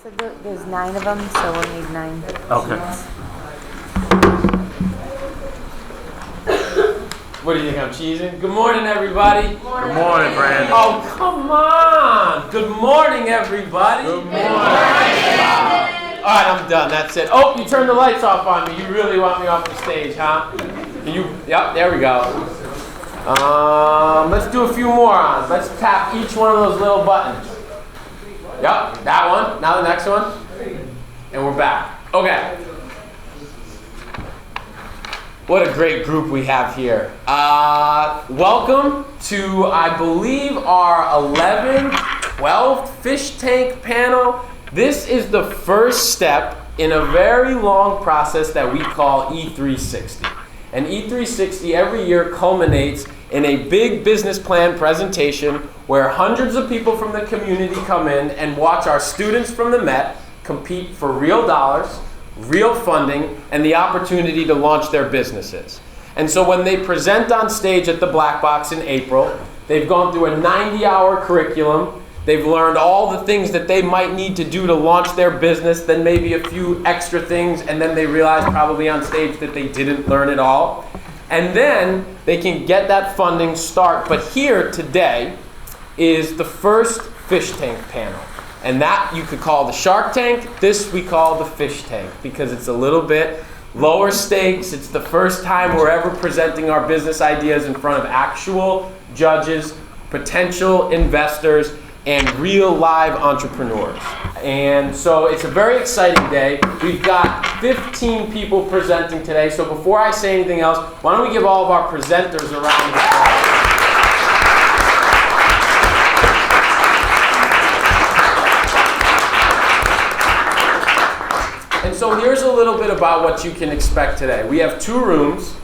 So there's 9 of them, so we'll need 9 Okay. seats. What do you think I'm cheesing? Good morning, everybody. Good morning, Brandon. Oh, come on. Good morning, everybody. Good morning. All right, I'm done. That's it. Oh, you turned the lights off on me. You really want me off the stage, huh? Can you? Yep, there we go. Let's do a few more on. Let's tap each one of those little buttons. Yep, that one. Now the next one. And we're back. Okay. What a great group we have here. Welcome to, I believe, our 11th, 12th fish tank panel. This is the first step in a very long process that we call E360. And E360 every year culminates in a big business plan presentation where hundreds of people from the community come in and watch our students from the Met compete for real dollars, real funding, and the opportunity to launch their businesses. And so when they present on stage at the Black Box in April, they've gone through a 90-hour curriculum. They've learned all the things that they might need to do to launch their business, then maybe a few extra things, and then they realize probably on stage that they didn't learn it all. And then they can get that funding start. But here today is the first fish tank panel. And that you could call the Shark Tank. This we call the Fish Tank because it's a little bit lower stakes. It's the first time we're ever presenting our business ideas in front of actual judges, potential investors, and real live entrepreneurs. And so it's a very exciting day. We've got 15 people presenting today. So before I say anything else, why don't we give all of our presenters a round of applause. And so here's a little bit about what you can expect today. We have 2 rooms.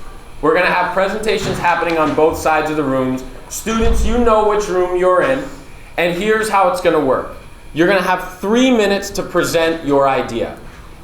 We're going to have presentations happening on both sides of the rooms. Students, you know which room you're in. And here's how it's going to work. You're going to have 3 minutes to present your idea.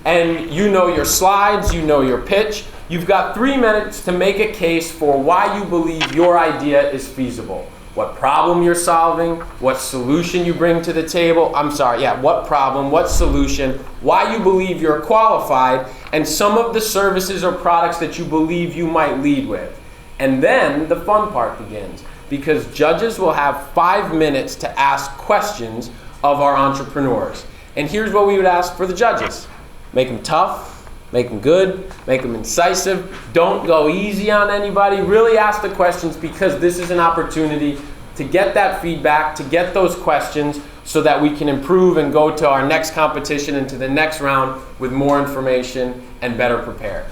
And you know your slides, you know your pitch. You've got 3 minutes to make a case for why you believe your idea is feasible. What problem you're solving, what solution you bring to the table. What problem, what solution, why you believe you're qualified, and some of the services or products that you believe you might lead with. And then the fun part begins, because judges will have 5 minutes to ask questions of our entrepreneurs. And here's what we would ask for the judges. Make them tough, make them good, make them incisive. Don't go easy on anybody. Really ask the questions because this is an opportunity to get that feedback, to get those questions so that we can improve and go to our next competition and to the next round with more information and better prepared.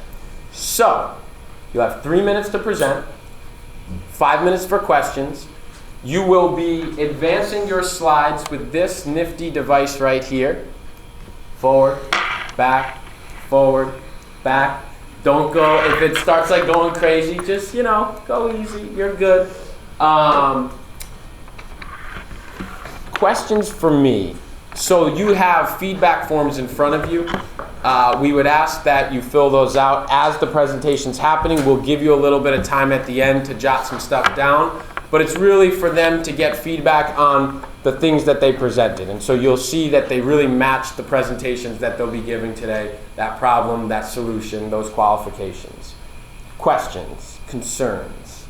So, you'll have 3 minutes to present, 5 minutes for questions. You will be advancing your slides with this nifty device right here. Forward, back, forward, back. Don't go, if it starts like going crazy, just, go easy, you're good. Questions for me. So you have feedback forms in front of you. We would ask that you fill those out as the presentation's happening. We'll give you a little bit of time at the end to jot some stuff down. But it's really for them to get feedback on the things that they presented. And so you'll see that they really match the presentations that they'll be giving today, that problem, that solution, those qualifications. Questions, concerns.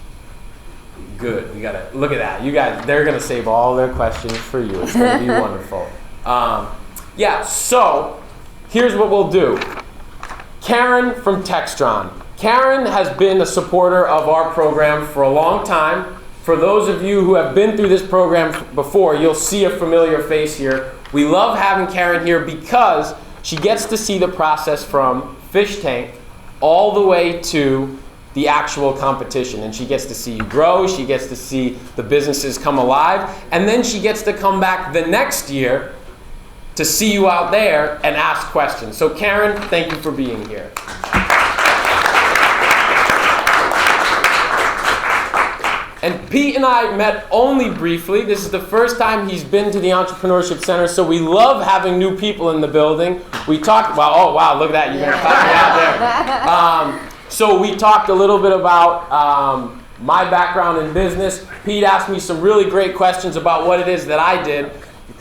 Good, we gotta, look at that. You guys, they're gonna save all their questions for you. It's gonna be wonderful. So here's what we'll do. Karen from Textron. Karen has been a supporter of our program for a long time. For those of you who have been through this program before, you'll see a familiar face here. We love having Karen here because she gets to see the process from fish tank all the way to the actual competition. And she gets to see you grow, she gets to see the businesses come alive, and then she gets to come back the next year to see you out there and ask questions. So Karen, thank you for being here. And Pete and I met only briefly. This is the first time he's been to the Entrepreneurship Center, so we love having new people in the building. We talked, oh wow, look at that, you're gonna pop me out there. So we talked a little bit about my background in business. Pete asked me some really great questions about what it is that I did.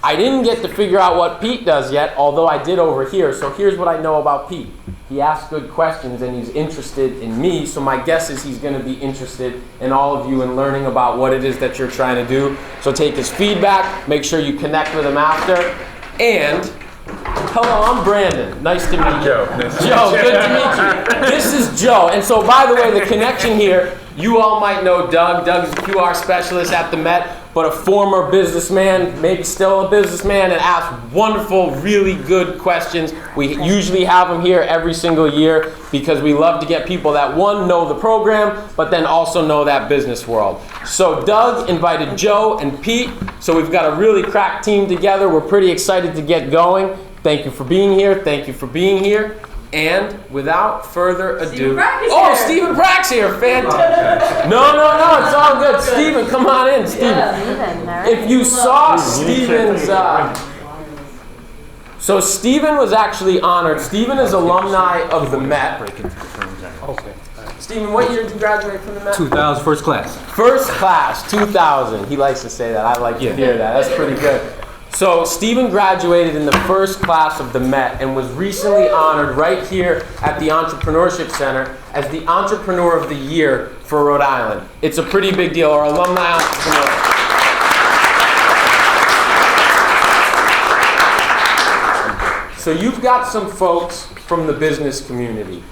I didn't get to figure out what Pete does yet, although I did over here. So here's what I know about Pete. He asks good questions and he's interested in me, so my guess is he's going to be interested in all of you and learning about what it is that you're trying to do. So take his feedback, make sure you connect with him after. And, hello, I'm Brandon. Nice to meet you. Joe. Nice to Joe, meet you. good to meet you. This is Joe. And so, by the way, the connection here, you all might know Doug. Doug is a QR specialist at the Met, but a former businessman, maybe still a businessman, and asks wonderful, really good questions. We usually have him here every single year because we love to get people that, one, know the program, but then also know that business world. So Doug invited Joe and Pete, so we've got a really crack team together. We're pretty excited to get going. Thank you for being here. Thank you for being here. And without further ado, Stephen Prack's here. Fantastic. No, it's all good. Stephen, come on in, Stephen. If you saw Stephen's, so Stephen was actually honored. Stephen is alumni of the Met. Okay. Stephen, what year did you graduate from the Met? 2000, first class. First class, 2000. He likes to say that. I like to hear that. That's pretty good. So Stephen graduated in the first class of the Met and was recently honored right here at the Entrepreneurship Center as the Entrepreneur of the Year for Rhode Island. It's a pretty big deal. Our alumni entrepreneur. So you've got some folks from the business community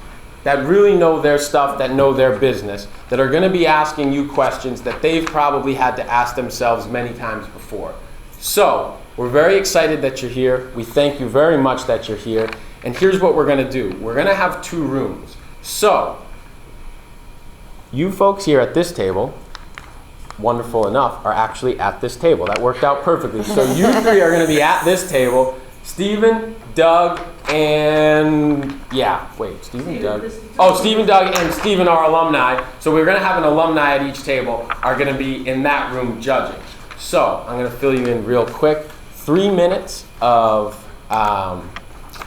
that really know their stuff, that know their business, that are going to be asking you questions that they've probably had to ask themselves many times before. So, we're very excited that you're here. We thank you very much that you're here. And here's what we're going to do. We're going to have 2 rooms. So, you folks here at this table, wonderful enough, are actually at this table. That worked out perfectly. So you 3 are going to be at this table. Stephen, Doug, and Stephen, Doug. Oh, Stephen, Doug, and Stephen are alumni. So we're going to have an alumni at each table are going to be in that room judging. So I'm going to fill you in real quick. 3 minutes of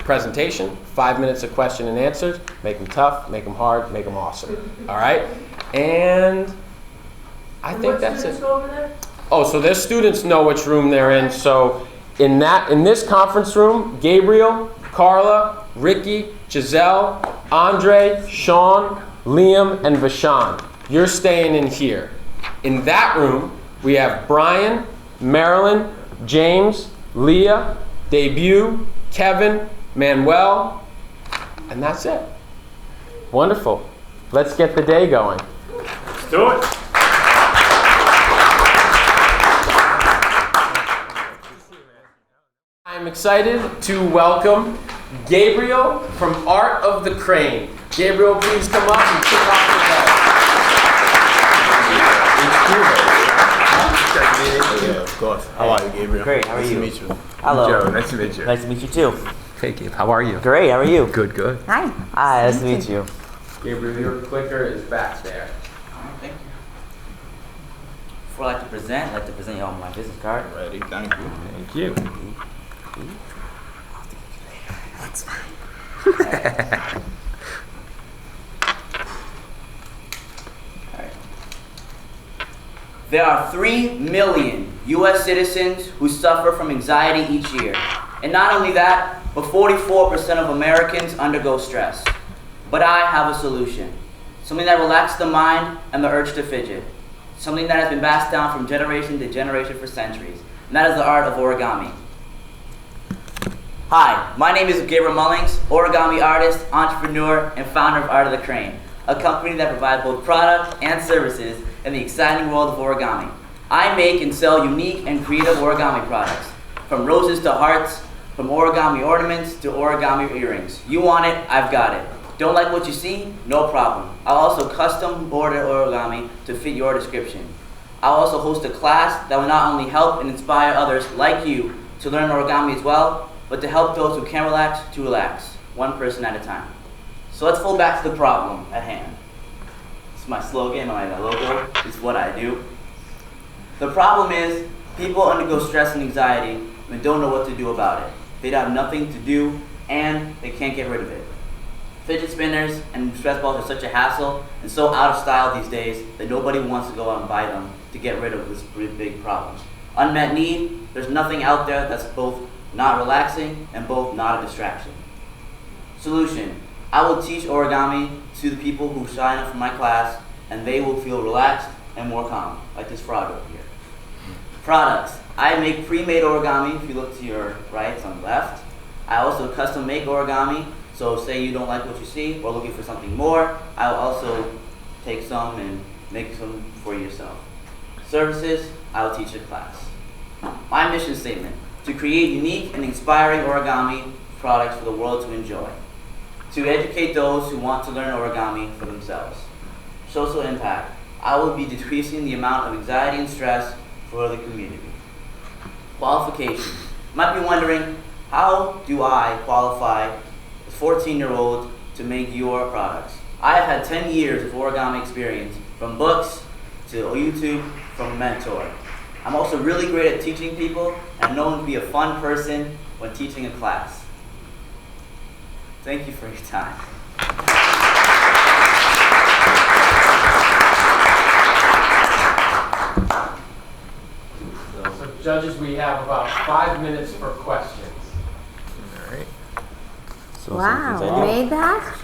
presentation, 5 minutes of question and answers. Make them tough, make them hard, make them awesome. All right? And I think that's it. Oh, so their students know which room they're in. So in this conference room, Gabriel, Carla, Ricky, Giselle, Andre, Sean, Liam, and Vashan. You're staying in here. In that room, we have Brian, Marilyn, James, Leah, Debut, Kevin, Manuel, and that's it. Wonderful. Let's get the day going. Let's do it. I'm excited to welcome Gabriel from Art of the Crane. Gabriel, please come up and kick off the day. Yeah, of course. How are you, Gabriel? Great, how are you? Nice to meet you. Hello. Joe, nice to meet you. Nice to meet you too. Hey, Gabe, how are you? Great, how are you? Good, good. Hi. Hi, nice to meet you. Gabriel, your clicker is back there. Thank you. Before I like to present you all my business card. Ready, thank you. Thank you. That's fine. There are 3 million U.S. citizens who suffer from anxiety each year. And not only that, but 44% of Americans undergo stress. But I have a solution. Something that relaxes the mind and the urge to fidget. Something that has been passed down from generation to generation for centuries. And that is the art of origami. Hi, my name is Gabriel Mullings, origami artist, entrepreneur, and founder of Art of the Crane, a company that provides both product and services in the exciting world of origami. I make and sell unique and creative origami products, from roses to hearts, from origami ornaments to origami earrings. You want it, I've got it. Don't like what you see? No problem. I'll also custom order origami to fit your description. I'll also host a class that will not only help and inspire others like you to learn origami as well, but to help those who can't relax to relax, one person at a time. So let's fall back to the problem at hand. It's my slogan, my logo, it's what I do. The problem is, people undergo stress and anxiety and don't know what to do about it. They have nothing to do and they can't get rid of it. Fidget spinners and stress balls are such a hassle and so out of style these days that nobody wants to go out and buy them to get rid of this really big problem. Unmet need, there's nothing out there that's both not relaxing and both not a distraction. Solution, I will teach origami to the people who sign up for my class, and they will feel relaxed and more calm, like this frog over here. Products, I make pre-made origami. If you look to your right, it's on the left. I also custom make origami, so say you don't like what you see or looking for something more, I will also take some and make some for yourself. Services, I will teach a class. My mission statement, to create unique and inspiring origami products for the world to enjoy. To educate those who want to learn origami for themselves. Social impact, I will be decreasing the amount of anxiety and stress for the community. Qualifications, you might be wondering, how do I qualify a 14-year-old to make your products? I have had 10 years of origami experience, from books to YouTube, from a mentor. I'm also really great at teaching people and known to be a fun person when teaching a class. Thank you for your time. So judges, we have about 5 minutes for questions. Wow, you made that?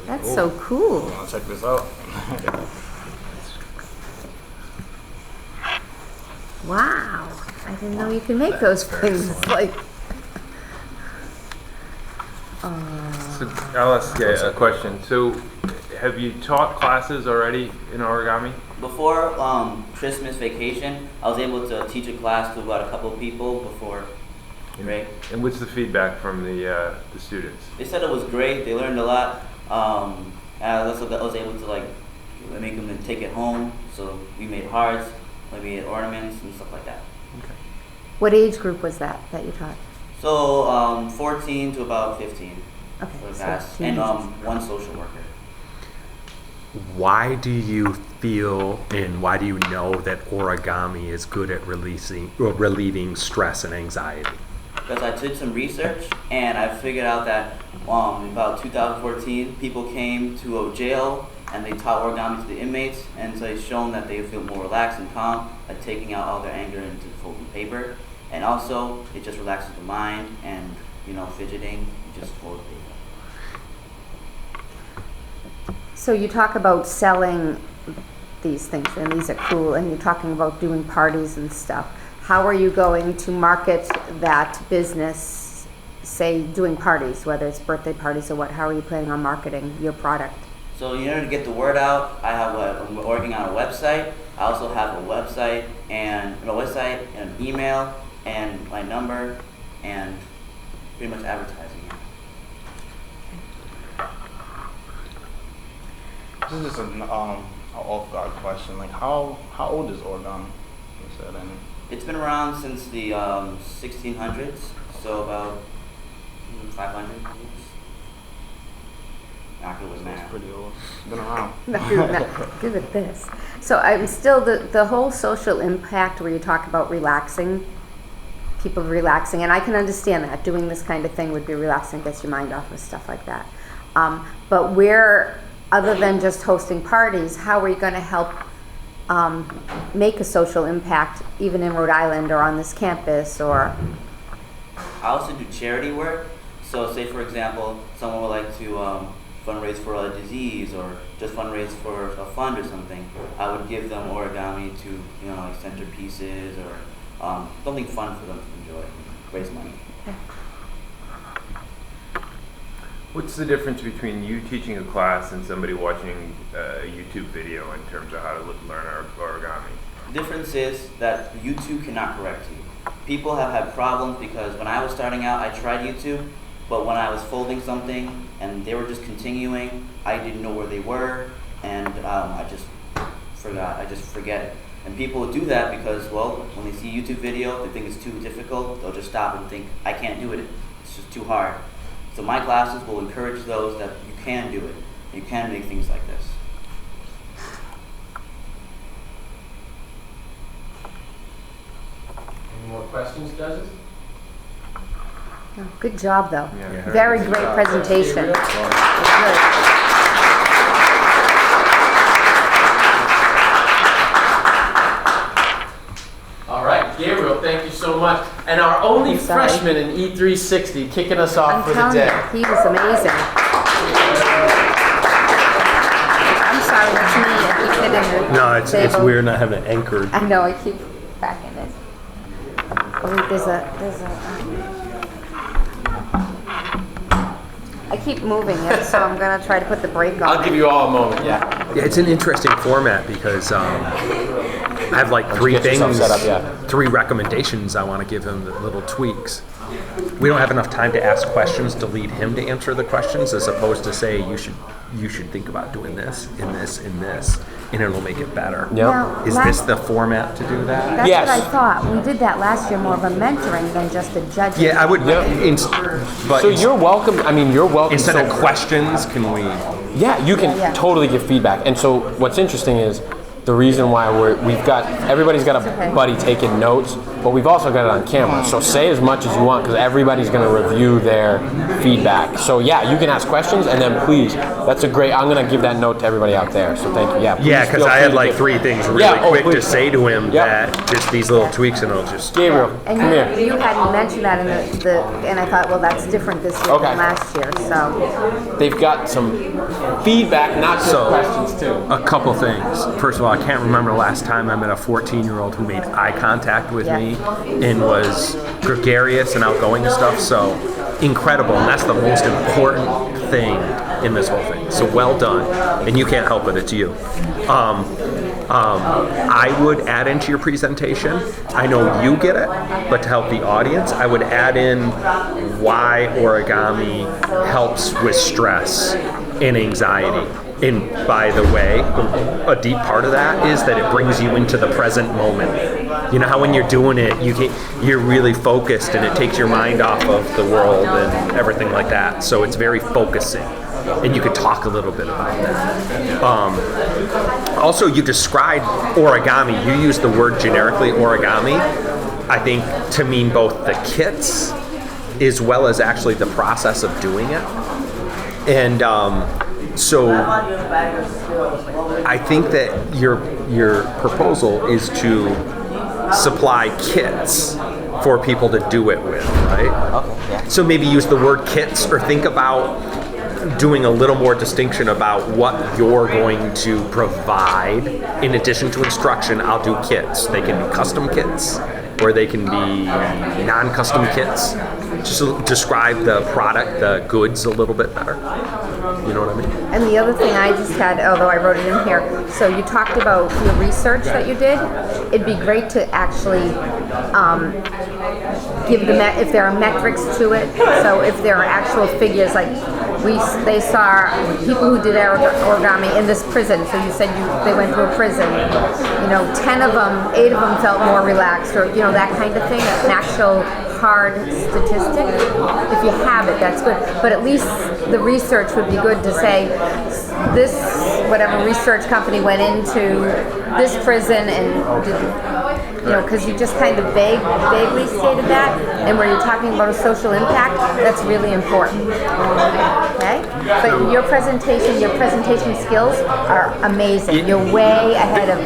That's so cool. Wanna check this out? Wow. I didn't know you could make those things. It's like, So I'll ask you a question. So, have you taught classes already in origami? Before Christmas vacation, I was able to teach a class to about a couple of people before break. And what's the feedback from the students? They said it was great. They learned a lot. And I was able to like make them take it home. So we made hearts, maybe ornaments and stuff like that. what age group was that you taught? So 14 to about 15 Okay, for the so class, and teenagers. one social worker. Why do you feel and why do you know that origami is good at relieving stress and anxiety? Because I did some research and I figured out that about 2014, people came to a jail and they taught origami to the inmates, and so it's shown that they feel more relaxed and calm by taking out all their anger into folding paper. And also, it just relaxes the mind, and fidgeting, you just fold paper. So you talk about selling these things, and these are cool, and you're talking about doing parties and stuff. How are you going to market that business, say doing parties, whether it's birthday parties or what? How are you planning on marketing your product? So in order to get the word out, I'm working on a website. I also have a website and an email and my number and pretty much advertising it. This is just an off-guard question. Like, how old is origami? Is that any? It's been around since the 1600s, so about 500 years. Not good with It's math. pretty old. It's been around. Good at this. So I'm still, the whole social impact where you talk about relaxing, people relaxing, and I can understand that. Doing this kind of thing would be relaxing, gets your mind off of stuff like that. But where, other than just hosting parties, how are you going to help make a social impact, even in Rhode Island or on this campus? Or I also do charity work. So say for example, someone would like to fundraise for a disease or just fundraise for a fund or something, I would give them origami to, like centerpieces or something fun for them to enjoy, raise money. What's the difference between you teaching a class and somebody watching a YouTube video in terms of how to learn origami? The difference is that YouTube cannot correct you. People have had problems because when I was starting out, I tried YouTube, but when I was folding something and they were just continuing, I didn't know where they were, and I just forgot. I just forget it. And people do that because, well, when they see a YouTube video, they think it's too difficult, they'll just stop and think, I can't do it, it's just too hard. So my classes will encourage those that you can do it. You can make things like this. Any more questions, judges? oh, good job, though. Yeah. Very great presentation. Gabriel? Good. All right, Gabriel, much. And our only I'm sorry. freshman in E360 kicking us off I'm for the telling day. you, he was amazing. I'm sorry, that's me. I keep hitting the No, it's table. weird not having it anchored. I know, I keep cracking it. Oh, wait, there's a, I keep moving it, so I'm gonna try to put the brake on. I'll give you all a moment, yeah. Yeah, it's an interesting format because I have like three get yourself things, set up, yeah. 3 recommendations I want to give him, the little tweaks. We don't have enough time to ask questions to lead him to answer the questions, as opposed to say you should think about doing this, and this, and this, and it'll make it better. Now, Is this the format to do that? That's Yes. what I thought. We did that last year, more of a mentoring than just a judging. Yeah, I would. But So you're welcome. I mean, you're welcome. instead so of questions, can we? Yeah, you can Yeah. totally give feedback. And so what's interesting is the reason why we've got, everybody's got a okay. buddy taking notes, but we've also got it on camera. So say as much as you want because everybody's going to review their feedback. So yeah, you can ask questions and then please, that's a great, I'm going to give that note to everybody out there. So thank you. Yeah, Yeah, please because feel I free had to like give- 3 things really Yeah, oh, quick to please. say to him Yeah. that just these little tweaks, and I'll just. Gabriel, And come here. you hadn't mentioned that in and I thought, well, that's different this year Okay. than last year, so. They've got some feedback, not just So- questions too. A couple things. First of all, I can't remember the last time I met a 14-year-old who made eye contact with Yeah. me and was gregarious and outgoing and stuff. So incredible, and that's the most important thing in this whole thing. So well done, and you can't help it. It's you. I would add into your presentation. I know you get it, but to help the audience, I would add in why origami helps with stress and anxiety. And by the way, a deep part of that is that it brings you into the present moment. You know how when you're doing it, you're really focused, and it takes your mind off of the world and everything like that. So it's very focusing. And you could talk a little bit about that. Also, you described origami. You used the word generically, origami, I think, to mean both the kits as well as actually the process of doing it. And so I think that your proposal is to supply kits for people to do it with, right? Okay, yeah. So maybe use the word kits, or think about doing a little more distinction about what you're going to provide. In addition to instruction, I'll do kits. They can be custom kits, or they can be non-custom kits. Just describe the product, the goods, a little bit better. You know what I mean? And the other thing I just had, although I wrote it in here, so you talked about your research that you did. It'd be great to actually give if there are metrics to it. So if there are actual figures, like they saw people who did origami in this prison. So you said they went to a prison. 10 of them, 8 of them felt more relaxed, or that kind of thing. An actual hard statistic. If you have it, that's good. But at least the research would be good to say this, whatever research company went into this prison and did, because you just kind of vaguely stated that, and where you're talking about a social impact, that's really important. Okay? But your presentation skills are amazing. You're way ahead of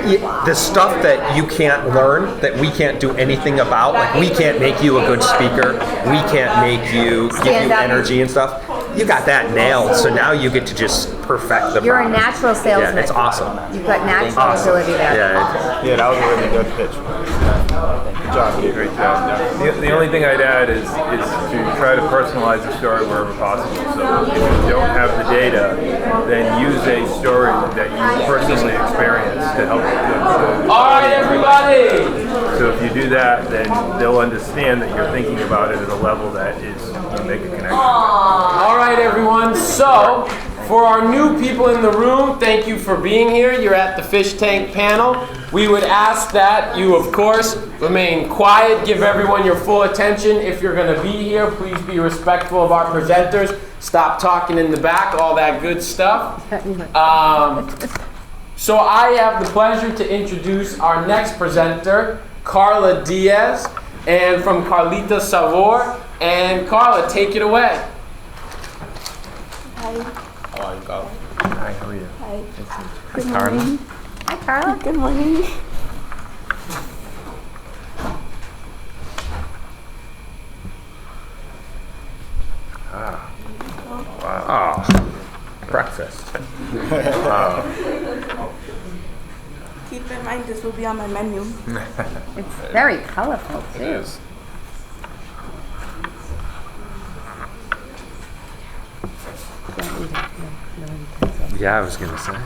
The stuff that you can't learn, that we can't do anything about, like we can't make you a good speaker, we can't make you give you Stand up. energy and stuff. You got that nailed, so now you get to just perfect the You're a product. natural salesman. Yeah, it's awesome. You've got natural Awesome. ability there. Yeah, Yeah, that was a really good pitch. Good job, Gabe. Great job. The only thing I'd add is to try to personalize the story wherever possible. So if you don't have the data, then use a story that you personally experienced to help the All right, everybody. So if you do that, then they'll understand that you're thinking about it at a level that is, you make a connection. All right, everyone. So, for our new people in the room, thank you for being here. You're at the Fish Tank panel. We would ask that you, of course, remain quiet, give everyone your full attention. If you're going to be here, please be respectful of our presenters. Stop talking in the back, all that good stuff. So I have the pleasure to introduce our next presenter, Carla Diaz, and from Carlita Savor. And Carla, take it away. How are you, Carl? Hi, how are you? Good morning. Hi, Carla. Good morning. Oh, breakfast. Keep in mind, this will be on my menu. It's very colorful It too. is. Don't eat it. No utensils. Yeah, I was gonna say.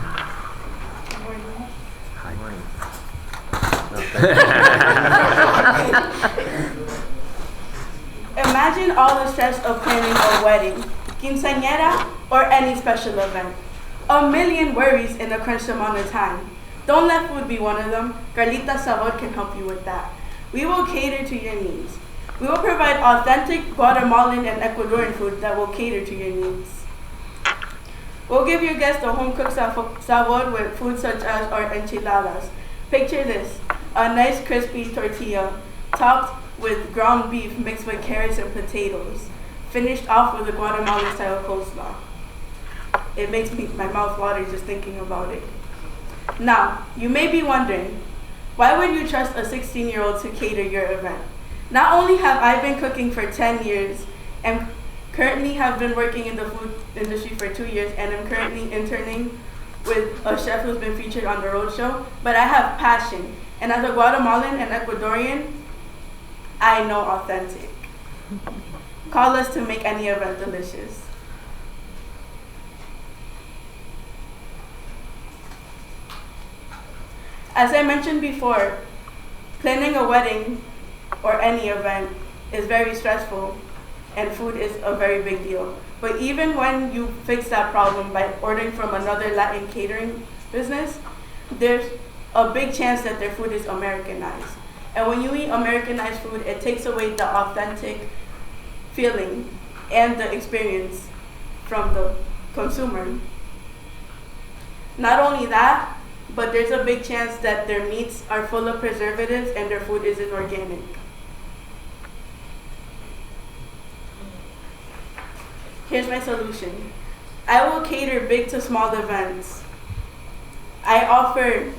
Imagine all the stress of planning a wedding, quinceañera, or any special event. A million worries in a crunched amount of time. Don't let food be one of them. Carlita Sabor can help you with that. We will cater to your needs. We will provide authentic Guatemalan and Ecuadorian food that will cater to your needs. We'll give your guests a home-cooked sabor with food such as our enchiladas. Picture this, a nice crispy tortilla, topped with ground beef mixed with carrots and potatoes, finished off with a Guatemalan-style coleslaw. It makes my mouth water just thinking about it. Now, you may be wondering, why would you trust a 16-year-old to cater your event? Not only have I been cooking for 10 years and currently have been working in the food industry for 2 years and am currently interning with a chef who's been featured on the Roadshow, but I have passion. And as a Guatemalan and Ecuadorian, I know authentic. Call us to make any event delicious. As I mentioned before, planning a wedding or any event is very stressful, and food is a very big deal. But even when you fix that problem by ordering from another Latin catering business, there's a big chance that their food is Americanized. And when you eat Americanized food, it takes away the authentic feeling and the experience from the consumer. Not only that, but there's a big chance that their meats are full of preservatives and their food isn't organic. Here's my solution. I will cater big to small events. I offer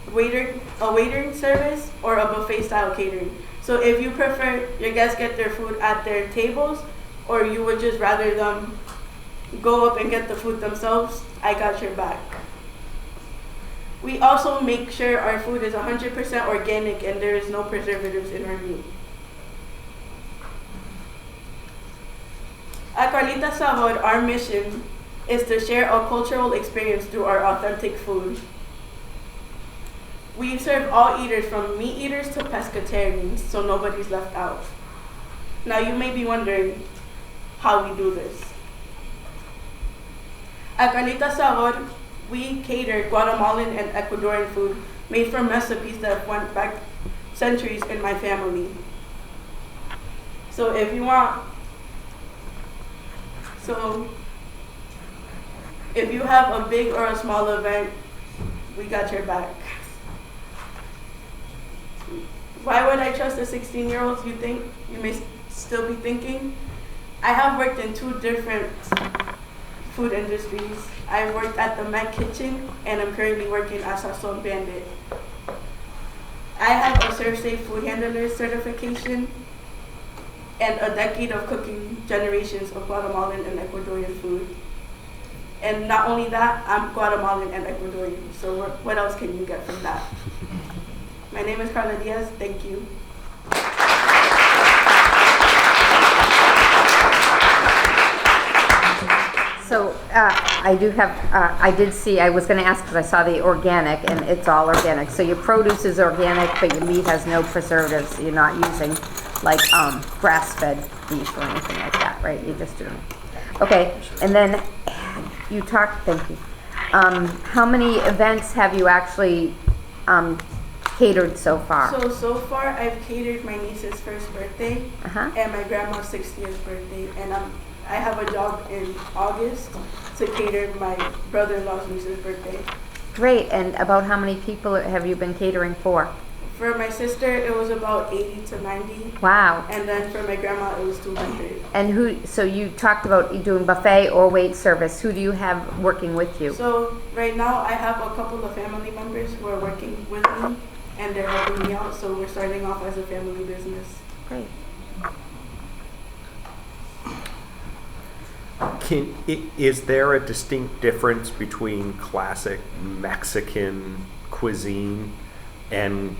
a waitering service or a buffet style catering. So if you prefer your guests get their food at their tables, or you would just rather them go up and get the food themselves, I got your back. We also make sure our food is 100% organic and there is no preservatives in our meat. At Carlita Sabor, our mission is to share a cultural experience through our authentic food. We serve all eaters, from meat eaters to pescatarians, so nobody's left out. Now you may be wondering how we do this. At Carlita Sabor, we cater Guatemalan and Ecuadorian food made from recipes that went back centuries in my family. So if you have a big or a small event, we got your back. Why would I trust a 16-year-old, you may still be thinking? I have worked in 2 different food industries. I worked at the Met Kitchen and I'm currently working at Sazon Bandit. I have a ServSafe food handler certification and a decade of cooking generations of Guatemalan and Ecuadorian food. And not only that, I'm Guatemalan and Ecuadorian, so what else can you get from that? My name is Carla Diaz, thank you. So I did see, I was going to ask because I saw the organic, and it's all organic. So your produce is organic, but your meat has no preservatives. You're not using like grass-fed beef or anything like that, right? You're just doing it. Okay, and then you talked, thank you. How many events have you actually catered so far? So far I've catered my niece's first birthday and my grandma's 60th birthday, and I have a job in August to cater my brother-in-law's niece's birthday. Great, and about how many people have you been catering for? For my sister, it was about 80 to 90. Wow. And then for my grandma, it was 200. And so you talked about doing buffet or wait service. Who do you have working with you? So right now, I have a couple of family members who are working with me, and they're helping me out, so we're starting off as a family business. Great. Is there a distinct difference between classic Mexican cuisine and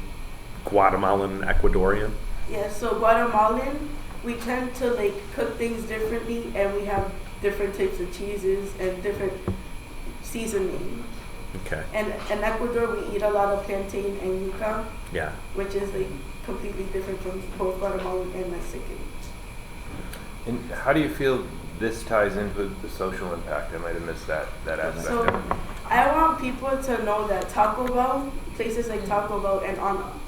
Guatemalan and Ecuadorian? Yeah, so Guatemalan, we tend to like cook things differently, and we have different types of cheeses and different seasoning. Okay. And in Ecuador, we eat a lot of plantain and yuca, Yeah. which is like completely different from both Guatemalan and Mexican. And how do you feel this ties into the social impact? I might have missed that aspect So of it. I want people to know that Taco Bell, places like Taco Bell and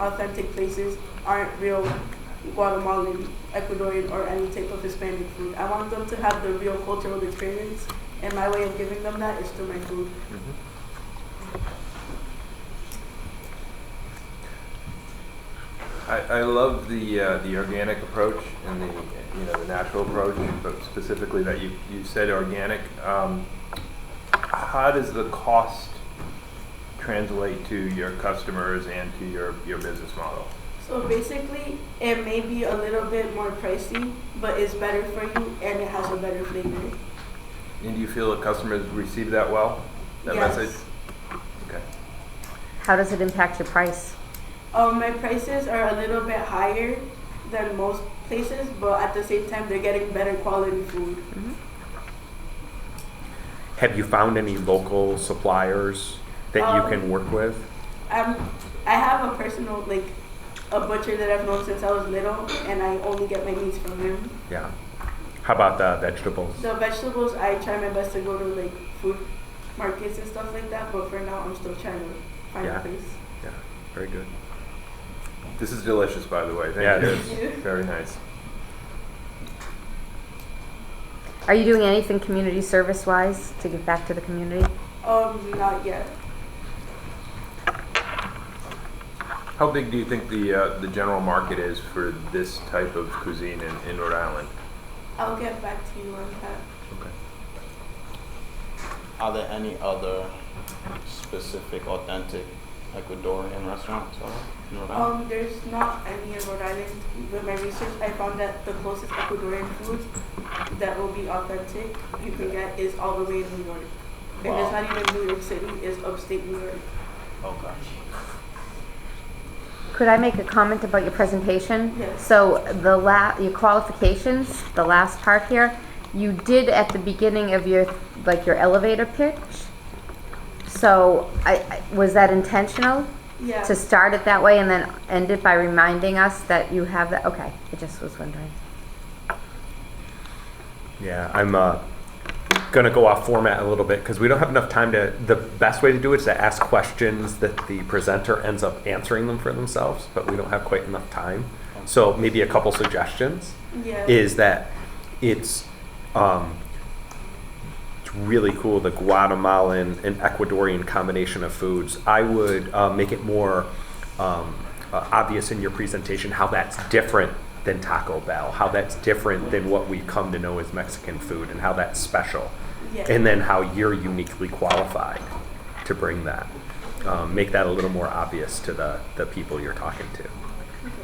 authentic places aren't real Guatemalan, Ecuadorian, or any type of Hispanic food. I want them to have the real cultural experience, and my way of giving them that is through my food. I love the organic approach and the natural approach, but specifically that you said organic. How does the cost translate to your customers and to your business model? So basically, it may be a little bit more pricey, but it's better for you and it has a better flavor. And do you feel the customers receive that well? That Yes. message? Okay. How does it impact your price? My prices are a little bit higher than most places, but at the same time, they're getting better quality food. Have you found any local suppliers that you can work with? I have a personal, like, a butcher that I've known since I was little, and I only get my meats from him. Yeah. How about the vegetables? The vegetables, I try my best to go to, like, food markets and stuff like that, but for now, I'm still trying to find Yeah. a place. Yeah, very good. This is delicious, by the way. Thank Yeah, you. it is. Very nice. Are you doing anything community service-wise to give back to the community? Not yet. How big do you think the general market is for this type of cuisine in Rhode Island? I'll get back to you on that. Okay. Are there any other specific, authentic Ecuadorian restaurants in Rhode Island? There's not any in Rhode Island. With my research, I found that the closest Ecuadorian food that will be authentic you can get is all the way in New York. And it's Wow. not even New York City, it's upstate New York. Okay. Could I make a comment about your presentation? Yes. So your qualifications, the last part here, you did at the beginning of your elevator pitch. So was that intentional Yeah. to start it that way and then end it by reminding us that you have that? Okay, I just was wondering. Yeah, I'm gonna go off format a little bit because we don't have enough time to. The best way to do it is to ask questions that the presenter ends up answering them for themselves, but we don't have quite enough time. So maybe a couple suggestions Yeah. is that it's really cool, the Guatemalan and Ecuadorian combination of foods. I would make it more obvious in your presentation how that's different than Taco Bell, how that's different than what we've come to know as Mexican food, and how that's special. Yeah. And then how you're uniquely qualified to bring that. Make that a little more obvious to the people you're talking to.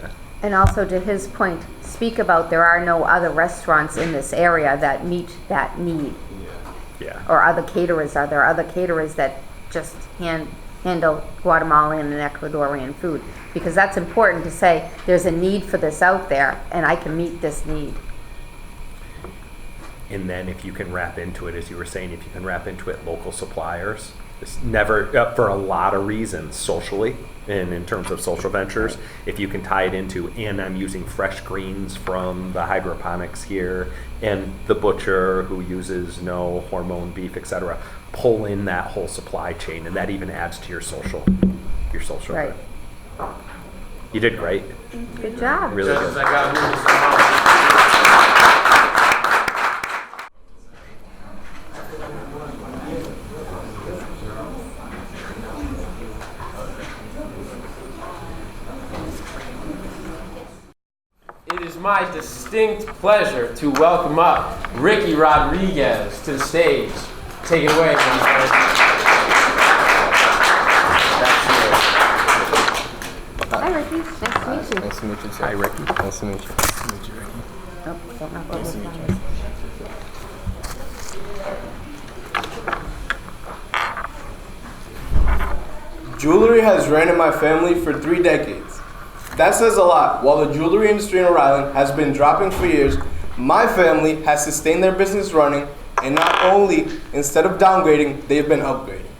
Yeah. And also to his point, speak about there are no other restaurants in this area that meet that need. Yeah. Or other caterers. Are there other caterers that just handle Guatemalan and Ecuadorian food? Because that's important to say there's a need for this out there and I can meet this need. And then if you can wrap into it, as you were saying, if you can wrap into it local suppliers, it's never, for a lot of reasons, socially and in terms of social ventures, if you can tie it into, and I'm using fresh greens from the hydroponics here, and the butcher who uses no hormone beef, etc., pull in that whole supply chain, and that even adds to your social Right. You did great. Good job. Really Judges, good. I gotta move Mr. Mullins. It is my distinct pleasure to welcome up Ricky Rodriguez to the stage. Take it away, my friend. Hi, Ricky. Nice to meet you. Nice to meet you, too. Hi, Ricky. Nice to meet you. Oh, don't knock over the flowers. Jewelry has reigned in my family for 3 decades. That says a lot. While the jewelry industry in Rhode Island has been dropping for years, my family has sustained their business running, and not only, instead of downgrading, they've been upgrading.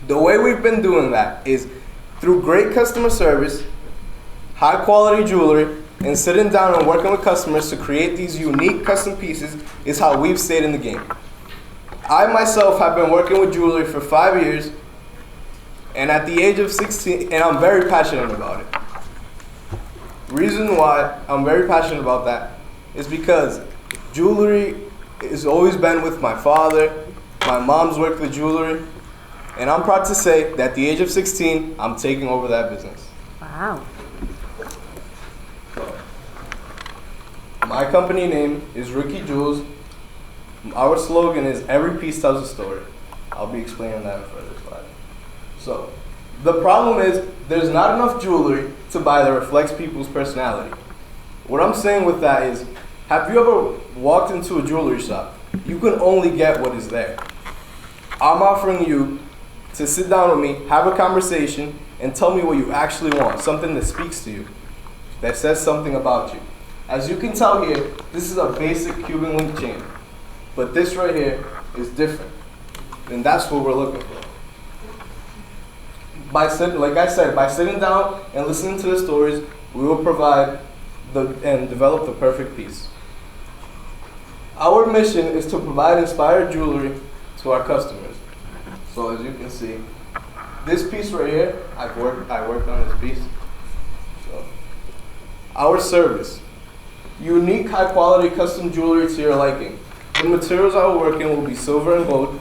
The way we've been doing that is through great customer service, high quality jewelry, and sitting down and working with customers to create these unique custom pieces is how we've stayed in the game. I myself have been working with jewelry for 5 years, and at the age of 16, and I'm very passionate about it. Reason why I'm very passionate about that is because jewelry has always been with my father. My mom's worked with jewelry, and I'm proud to say that at the age of 16, I'm taking over that business. Wow. My company name is Ricky Jewels. Our slogan is every piece tells a story. I'll be explaining that in further slides. So, the problem is there's not enough jewelry to buy that reflects people's personality. What I'm saying with that is, have you ever walked into a jewelry shop? You can only get what is there. I'm offering you to sit down with me, have a conversation, and tell me what you actually want, something that speaks to you, that says something about you. As you can tell here, this is a basic Cuban link chain, but this right here is different, and that's what we're looking for. Like I said, by sitting down and listening to the stories, we will provide and develop the perfect piece. Our mission is to provide inspired jewelry to our customers. So as you can see, this piece right here, I worked on this piece. So, our service, unique high quality custom jewelry to your liking. The materials I will work in will be silver and gold.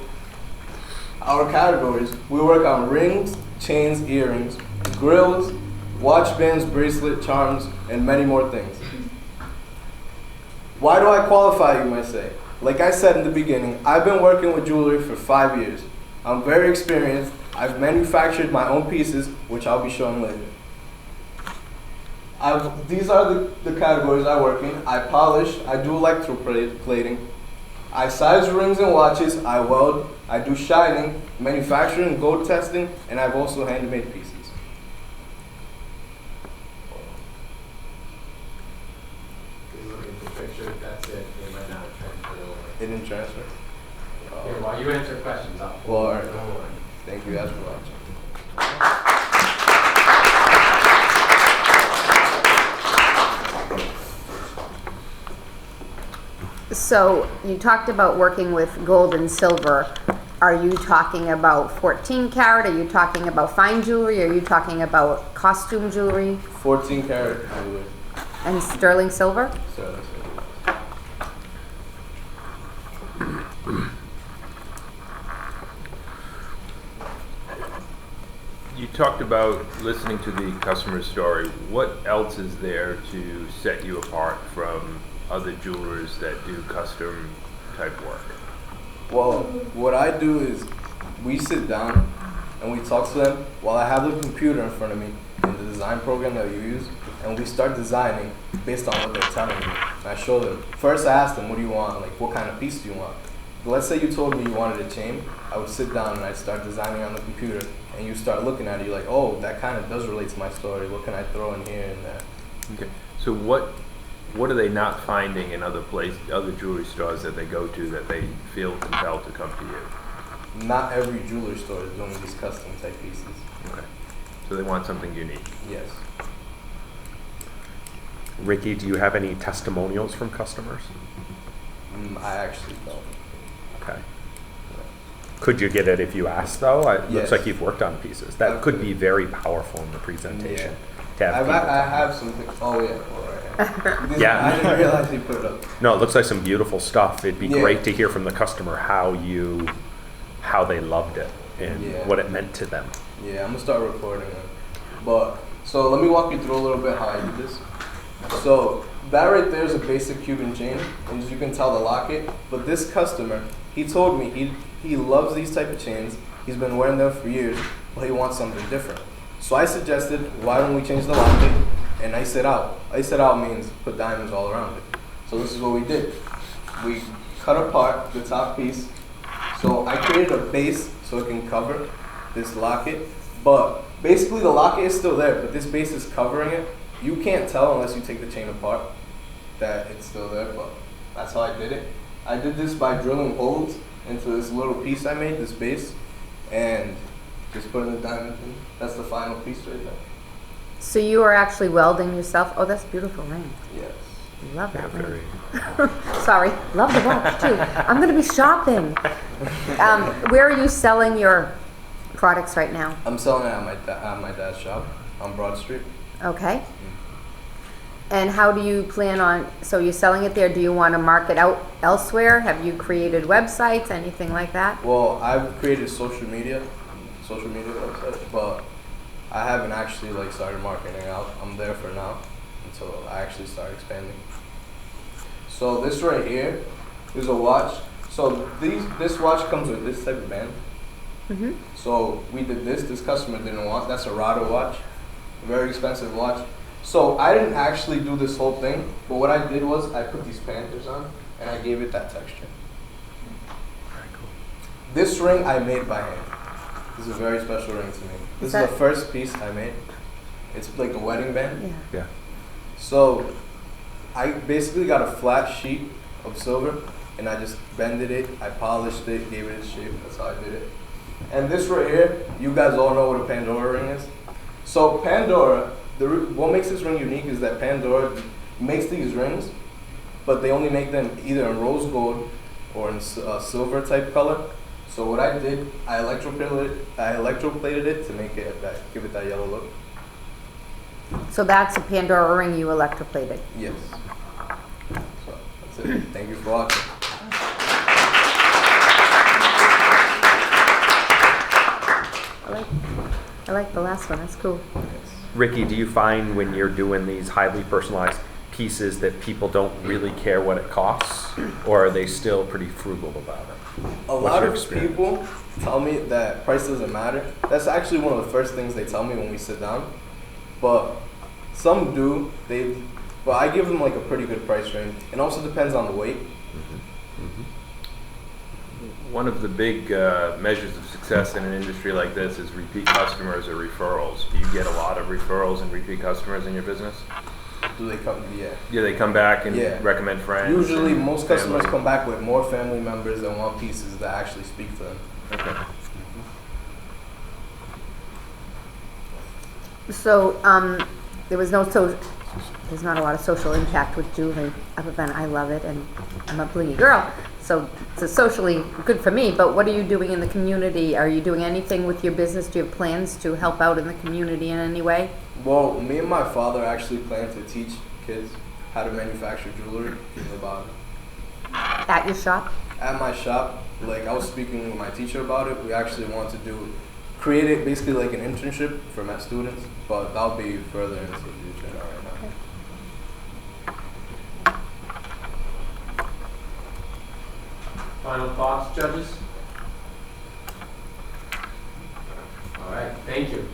Our categories, we work on rings, chains, earrings, grills, watch bands, bracelet, charms, and many more things. Why do I qualify, you might say? Like I said in the beginning, I've been working with jewelry for 5 years. I'm very experienced. I've manufactured my own pieces, which I'll be showing later. These are the categories I work in. I polish, I do electroplating, I size rings and watches, I weld, I do shining, manufacturing, gold testing, and I've also handmade pieces. That's it. It might not transfer over. It didn't transfer. Here, while you answer questions, I'll Well, all right. Don't worry. Thank you guys for watching. So you talked about working with gold and silver. Are you talking about 14 karat? Are you talking about fine jewelry? Are you talking about costume jewelry 14 karat jewelry. and sterling silver? So that's it. You talked about listening to the customer's story. What else is there to set you apart from other jewelers that do custom type work? Well, what I do is we sit down and we talk to them while I have the computer in front of me and the design program that you use, and we start designing based on what they're telling me. And I show them. First I ask them, what do you want? Like, what kind of piece do you want? Let's say you told me you wanted a chain. I would sit down and I'd start designing on the computer, and you start looking at it, you're like, oh, that kind of does relate to my story. What can I throw in here and there? Okay. So what are they not finding in other jewelry stores that they go to that they feel compelled to come to you? Not every jewelry store is doing these custom type pieces. Okay. So they want something unique. Yes. Ricky, do you have any testimonials from customers? I actually don't. Okay. Could you get it if you asked, though? It Yes. looks like you've worked on pieces. That could be very powerful in the presentation. To have people I have some things. Oh, yeah. All right. Yeah. I didn't realize you put it up. No, it looks like some beautiful stuff. It'd be Yeah. great to hear from the customer how they loved it and Yeah. what it meant to them. Yeah, I'm gonna start recording it. But so let me walk you through a little bit how I do this. So that right there is a basic Cuban chain, and as you can tell, the locket. But this customer, he told me he loves these type of chains. He's been wearing them for years, but he wants something different. So I suggested, why don't we change the locket and ice it out? Ice it out means put diamonds all around it. So this is what we did. We cut apart the top piece. So I created a base so it can cover this locket. But basically the locket is still there, but this base is covering it. You can't tell unless you take the chain apart that it's still there, but that's how I did it. I did this by drilling holes into this little piece I made, this base, and just putting the diamond in. That's the final piece right there. So you are actually welding yourself? Oh, that's a beautiful ring. Yes. Love that ring. Sorry, love the watch too. I'm going to be shopping. Where are you selling your products right now? I'm selling it at my dad's shop on Broad Street. Okay. And how do you plan on, so you're selling it there, do you want to market out elsewhere? Have you created websites, anything like that? Well, I've created social media website, but I haven't actually like started marketing out. I'm there for now until I actually start expanding. So this right here is a watch. So this watch comes with this type of band. Mm-hmm. So we did this. This customer didn't want. That's a Rado watch, a very expensive watch. So I didn't actually do this whole thing, but what I did was I put these Panthers on and I gave it that texture. Very cool. This ring I made by hand. This is a very special ring to me. This is the first piece I made. It's like a wedding band. Yeah. Yeah. So I basically got a flat sheet of silver and I just bended it, I polished it, gave it its shape. That's how I did it. And this right here, you guys all know what a Pandora ring is. So Pandora, what makes this ring unique is that Pandora makes these rings, but they only make them either in rose gold or in silver type color. So what I did, I electroplated it to make it give it that yellow look. So that's a Pandora ring you electroplated. Yes. So that's it. Thank you for watching. I like the last one. That's cool. Ricky, do you find when you're doing these highly personalized pieces that people don't really care what it costs, or are they still pretty frugal about it? A lot of people tell me that price doesn't matter. That's actually one of the first things they tell me when we sit down. But some do. But I give them like a pretty good price range. It also depends on the weight. One of the big measures of success in an industry like this is repeat customers or referrals. Do you get a lot of referrals and repeat customers in your business? Do they come? Yeah. Yeah, they come back and Yeah. recommend friends. Usually, and most customers family. come back with more family members and want pieces that actually speak to them. Okay. So there's not a lot of social impact with jewelry other than I love it and I'm a blingy girl. So it's socially good for me, but what are you doing in the community? Are you doing anything with your business? Do you have plans to help out in the community in any way? Well, me and my father actually plan to teach kids how to manufacture jewelry from the bottom. At your shop? At my shop, like I was speaking with my teacher about it, we actually want to create it basically like an internship for my students, but that'll be further into the future, not right now. Final thoughts, judges? All right, thank you.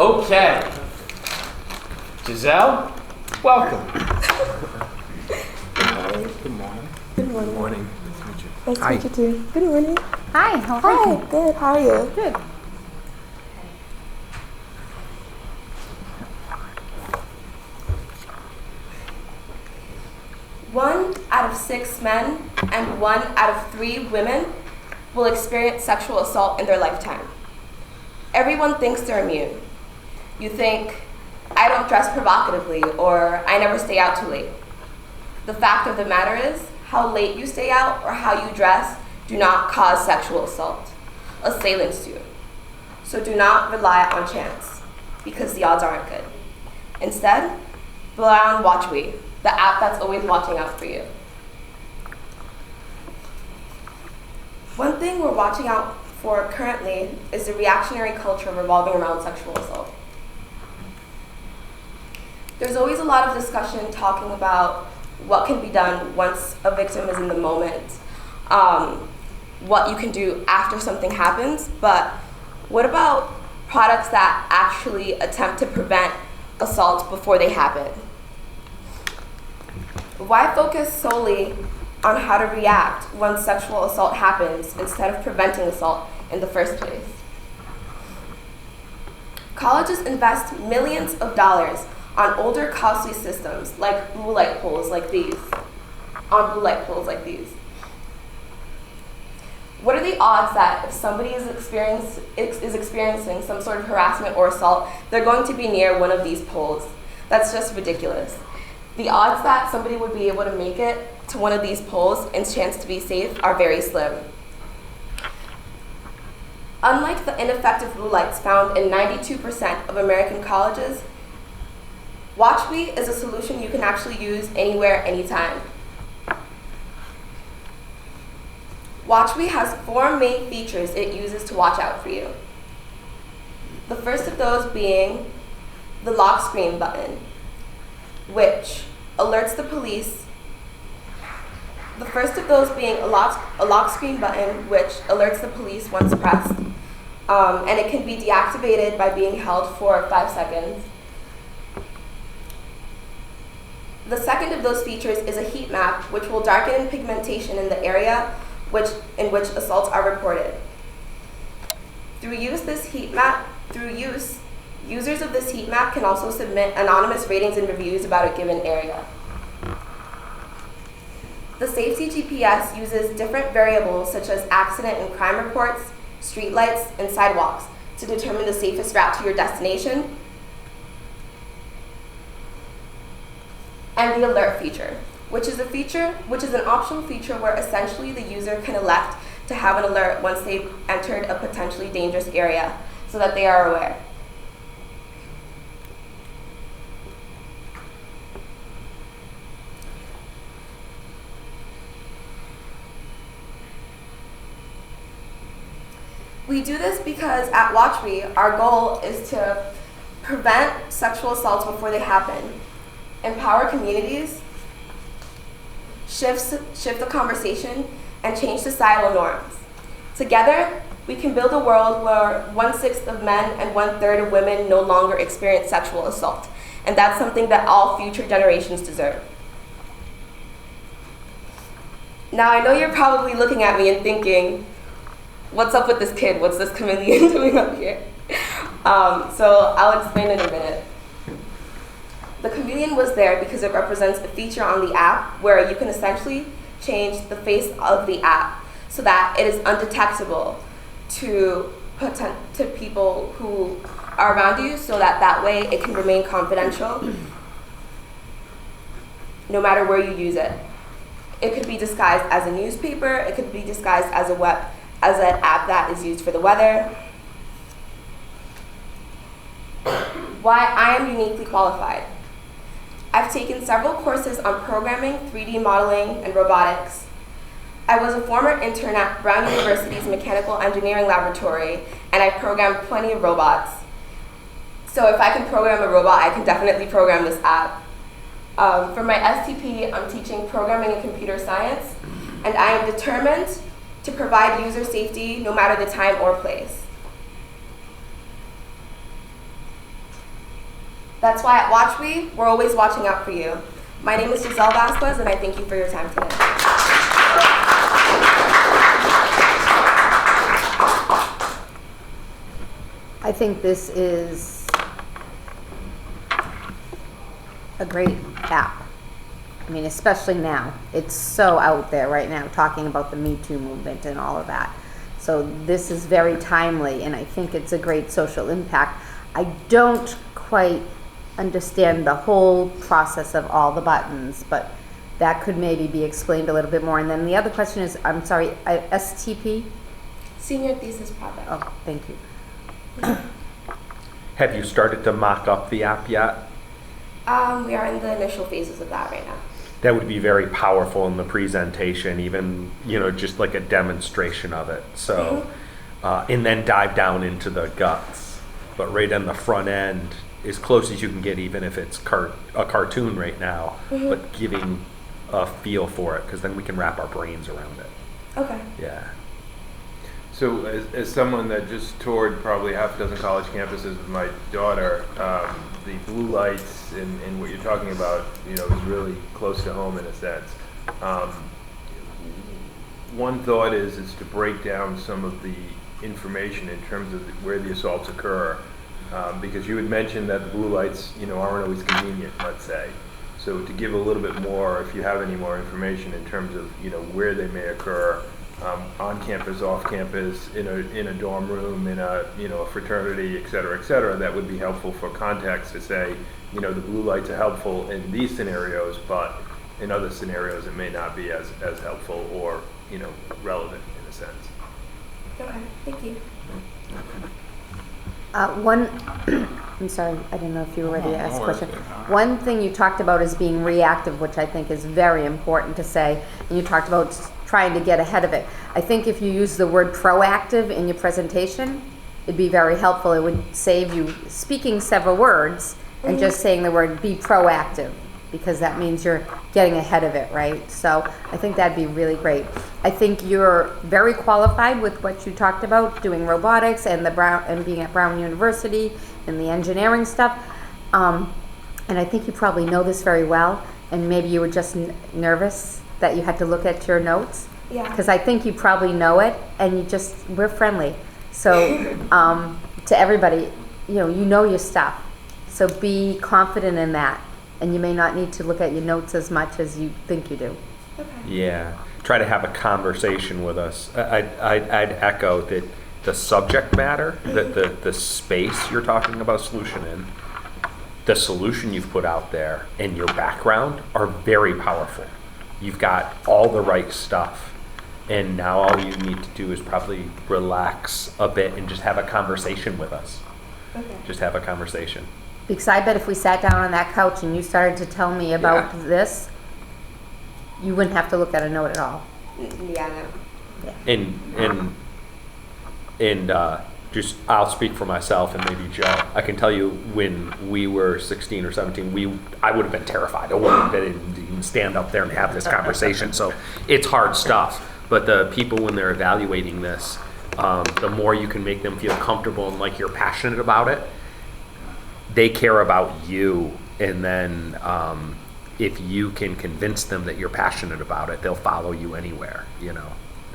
Okay. Giselle, welcome. Good morning. Nice to meet you too. Good morning. Hi, how are Hi, you? good. How are you? Good. One out of 6 men and 1 out of 3 women will experience sexual assault in their lifetime. Everyone thinks they're immune. You think, I don't dress provocatively, or I never stay out too late. The fact of the matter is, how late you stay out or how you dress do not cause sexual assault. Assailants do. So do not rely on chance, because the odds aren't good. Instead, rely on WatchWe, the app that's always watching out for you. One thing we're watching out for currently is the reactionary culture revolving around sexual assault. There's always a lot of discussion talking about what can be done once a victim is in the moment, what you can do after something happens, but What about products that actually attempt to prevent assaults before they happen? Why focus solely on how to react when sexual assault happens instead of preventing assault in the first place? Colleges invest millions of dollars on older, costly systems like blue light poles like these. What are the odds that if somebody is experiencing some sort of harassment or assault, they're going to be near one of these poles? That's just ridiculous. The odds that somebody would be able to make it to one of these poles and chance to be safe are very slim. Unlike the ineffective blue lights found in 92% of American colleges, WatchWe is a solution you can actually use anywhere, anytime. WatchWe has 4 main features it uses to watch out for you. The first of those being the lock screen button, which alerts the police. The first of those being a lock screen button, which alerts the police once pressed, and it can be deactivated by being held for 5 seconds. The second of those features is a heat map, which will darken pigmentation in the area in which assaults are reported. Through use, users of this heat map can also submit anonymous ratings and reviews about a given area. The Safety GPS uses different variables such as accident and crime reports, street lights, and sidewalks to determine the safest route to your destination. And the alert feature, which is an optional feature where essentially the user can elect to have an alert once they've entered a potentially dangerous area so that they are aware. We do this because at WatchWe, our goal is to prevent sexual assaults before they happen, empower communities, shift the conversation, and change societal norms. Together, we can build a world where 1/6 of men and 1/3 of women no longer experience sexual assault, and that's something that all future generations deserve. Now, I know you're probably looking at me and thinking, what's up with this kid? What's this chameleon doing up here? So I'll explain in a minute. The chameleon was there because it represents a feature on the app where you can essentially change the face of the app so that it is undetectable to people who are around you, so that way it can remain confidential no matter where you use it. It could be disguised as a newspaper, it could be disguised as an app that is used for the weather. Why I am uniquely qualified. I've taken several courses on programming, 3D modeling, and robotics. I was a former intern at Brown University's Mechanical Engineering Laboratory, and I programmed plenty of robots. So if I can program a robot, I can definitely program this app. For my STP, I'm teaching programming and computer science, and I am determined to provide user safety no matter the time or place. That's why at WatchWe, we're always watching out for you. My name is Giselle Vasquez, and I thank you for your time today. I think this is a great app. I mean, especially now. It's so out there right now, talking about the Me Too movement and all of that. So this is very timely, and I think it's a great social impact. I don't quite understand the whole process of all the buttons, but that could maybe be explained a little bit more. And then the other question is, I'm sorry, STP? Senior Thesis Project. Oh, thank you. Have you started to mock up the app yet? We are in the initial phases of that right now. That would be very powerful in the presentation, even, just like a demonstration of it. So, and then dive down into the guts. But right on the front end, as close as you can get, even if it's a cartoon right now, but giving a feel for it, because then we can wrap our brains around it. Okay. Yeah. So as someone that just toured probably half a dozen college campuses with my daughter, the blue lights and what you're talking about, is really close to home in a sense. One thought is to break down some of the information in terms of where the assaults occur, because you had mentioned that the blue lights, aren't always convenient, let's say. So to give a little bit more, if you have any more information in terms of, where they may occur, on campus, off campus, in a dorm room, in a fraternity, et cetera, that would be helpful for context to say, the blue lights are helpful in these scenarios, but in other scenarios it may not be as helpful or, relevant in a sense. Okay, thank you. I'm sorry, I didn't know if you were ready to ask a question. One thing you talked about is being reactive, which I think is very important to say, and you talked about trying to get ahead of it. I think if you use the word proactive in your presentation, it'd be very helpful. It would save you speaking several words and just saying the word be proactive, because that means you're getting ahead of it, right? So I think that'd be really great. I think you're very qualified with what you talked about, doing robotics and being at Brown University and the engineering stuff. And I think you probably know this very well, and maybe you were just nervous that you had to look at your notes. Yeah. Because I think you probably know it, and we're friendly. So to everybody, you know your stuff. So be confident in that. And you may not need to look at your notes as much as you think you do. Okay. Yeah. Try to have a conversation with us. I'd echo that the subject matter, the space you're talking about solution in, the solution you've put out there, and your background are very powerful. You've got all the right stuff. And now all you need to do is probably relax a bit and just have a conversation with us. Okay. Just have a conversation. Because I bet if we sat down on that couch and you started to tell me about this, you wouldn't have to look at a note at all. Yeah, no. And just I'll speak for myself and maybe Joe. I can tell you when we were 16 or 17, I would have been terrified. I wouldn't have been able to even stand up there and have this conversation. So it's hard stuff. But the people, when they're evaluating this, the more you can make them feel comfortable and like you're passionate about it, they care about you. And then if you can convince them that you're passionate about it, they'll follow you anywhere,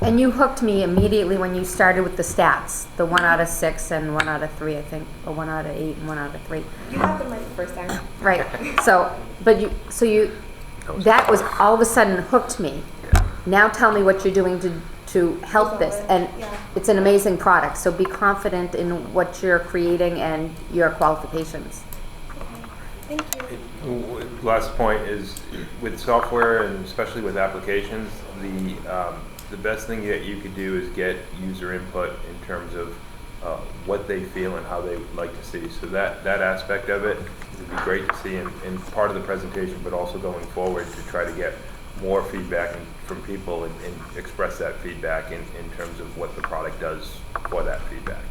And you hooked me immediately when you started with the stats, the 1 out of 6 and 1 out of 3, I think, or 1 out of 8 and 1 out of 3. You have them right the first time. Right. That was all of a sudden hooked me. Now tell me what you're doing to help this, and it's an amazing product. So be confident in what you're creating and your qualifications. Thank you. Last point is with software and especially with applications, the best thing that you could do is get user input in terms of what they feel and how they would like to see. So that aspect of it would be great to see in part of the presentation, but also going forward to try to get more feedback from people and express that feedback in terms of what the product does for that feedback.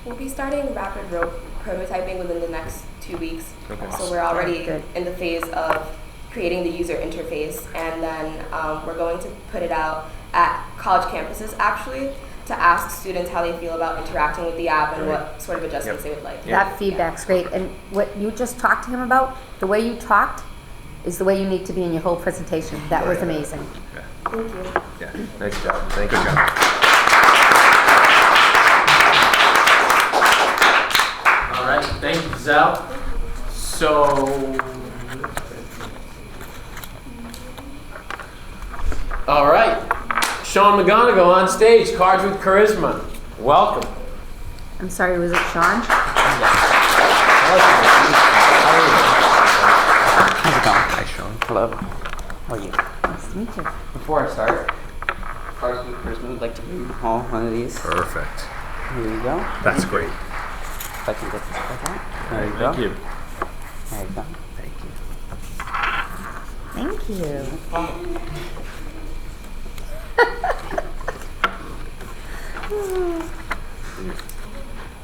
We'll be starting rapid prototyping within the next 2 weeks. Okay. So we're already Good. in the phase of creating the user interface, and then we're going to put it out at college campuses actually to ask students how they feel about interacting with the app and what sort of adjustments they would like. That feedback's great. And what you just talked to him about, the way you talked, is the way you need to be in your whole presentation. That was amazing. Thank you. Yeah, nice job. Thank you, John. All right, thank you, Giselle. So, all right, Sean McGonigal on stage, Cards with Charisma. Welcome. I'm sorry, was it Sean? How's it going? Hi, Sean. Hello. How are you? Nice to meet you. Before I start, Cards with Charisma would like to read one of these. Perfect. Here you go. That's great. If I can get this back out. There you go. Thank you. There you go. Thank you. Thank you.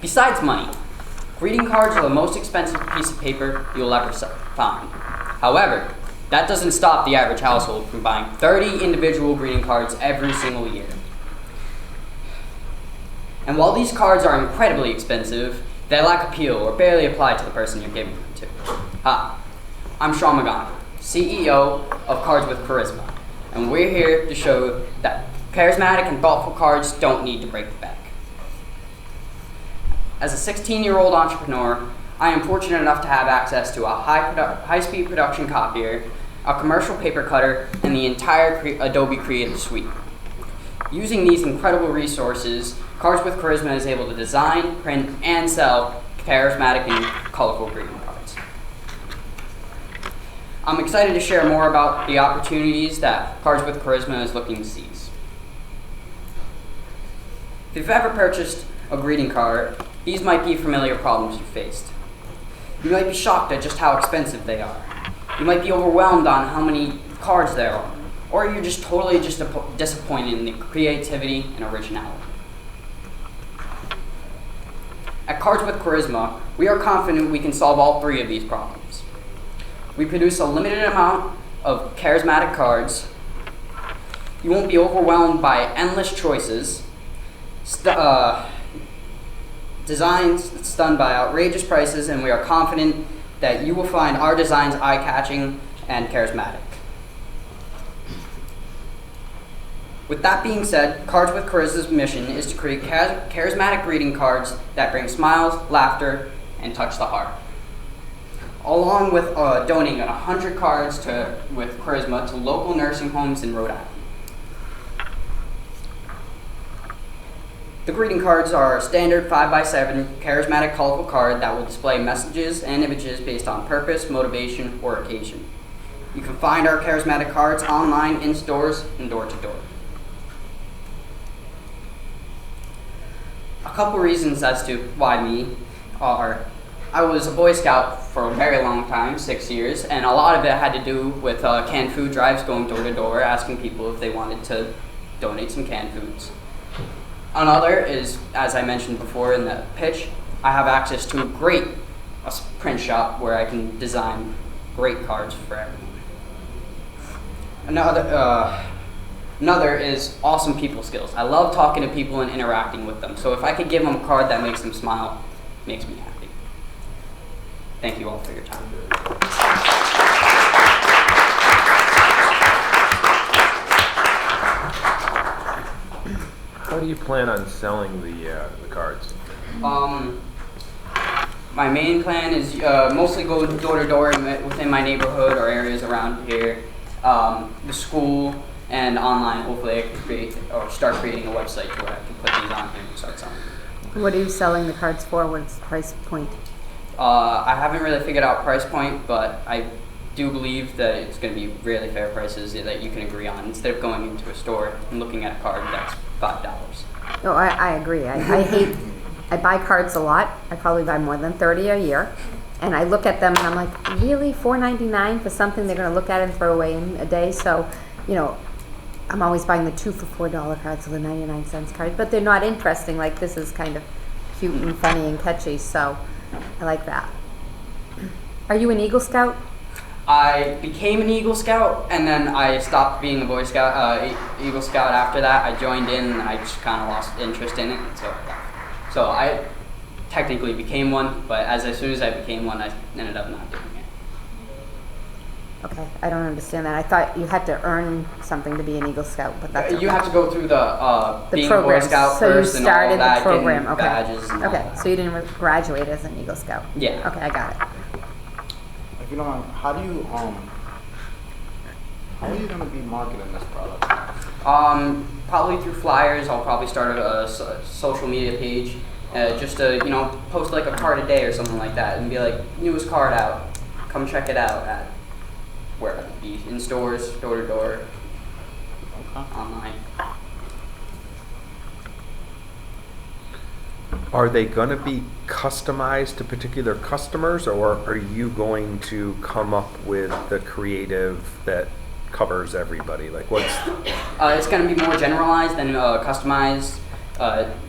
Besides money, greeting cards are the most expensive piece of paper you'll ever find. However, that doesn't stop the average household from buying 30 individual greeting cards every single year. And while these cards are incredibly expensive, they lack appeal or barely apply to the person you're giving them to. Hi, I'm Sean Magana, CEO of Cards with Charisma, and we're here to show that charismatic and thoughtful cards don't need to break the bank. As a 16-year-old entrepreneur, I am fortunate enough to have access to a high-speed production copier, a commercial paper cutter, and the entire Adobe Creative Suite. Using these incredible resources, Cards with Charisma is able to design, print, and sell charismatic and colorful greeting cards. I'm excited to share more about the opportunities that Cards with Charisma is looking to seize. If you've ever purchased a greeting card, these might be familiar problems you faced. You might be shocked at just how expensive they are. You might be overwhelmed on how many cards there are. Or you're just totally disappointed in the creativity and originality. At Cards with Charisma, we are confident we can solve all three of these problems. We produce a limited amount of charismatic cards. You won't be overwhelmed by endless choices. Designs stunned by outrageous prices, and we are confident that you will find our designs eye-catching and charismatic. With that being said, Cards with Charisma's mission is to create charismatic greeting cards that bring smiles, laughter, and touch the heart. Along with donating 100 cards with Charisma to local nursing homes in Rhode Island. The greeting cards are a standard 5x7 charismatic colorful card that will display messages and images based on purpose, motivation, or occasion. You can find our charismatic cards online, in stores, and door to door. A couple reasons as to why me are, I was a Boy Scout for a very long time, 6 years, and a lot of it had to do with canned food drives, going door to door, asking people if they wanted to donate some canned foods. Another is, as I mentioned before in the pitch, I have access to a print shop where I can design great cards for everyone. Another is awesome people skills. I love talking to people and interacting with them. So if I could give them a card that makes them smile, it makes me happy. Thank you all for your time. How do you plan on selling the cards? My main plan is mostly go door to door within my neighborhood or areas around here, the school, and online. Hopefully I can start creating a website to where I can put these on here and start selling them. What are you selling the cards for? What's the price point? I haven't really figured out price point, but I do believe that it's going to be really fair prices that you can agree on instead of going into a store and looking at a card that's $5. No, I agree. I buy cards a lot. I probably buy more than 30 a year. And I look at them and I'm like, really? $4.99 for something they're going to look at and throw away in a day? So, I'm always buying the 2 for $4 cards or the 99-cent card. But they're not interesting. Like, this is kind of cute and funny and catchy. So I like that. Are you an Eagle Scout? I became an Eagle Scout, and then I stopped being a Boy Scout, Eagle Scout after that. I joined in, and I just kind of lost interest in it, so I technically became one, but as soon as I became one, I ended up not doing it. Okay, I don't understand that. I thought you had to earn something to be an Eagle Scout, but that's okay. You have to go through the being program. a Boy Scout so first you and all started that, the program. getting Okay. badges and all Okay, that. so you didn't graduate as an Eagle Scout. Yeah. Okay, I got it. If you don't mind, how are you gonna be marketing this product? Probably through flyers. I'll probably start a social media page, just to post like a card a day or something like that, and be like, newest card out, come check it out at where it be in stores, door to door, online. Are they going to be customized to particular customers, or are you going to come up with the creative that covers everybody? Like, what's? It's going to be more generalized than customized,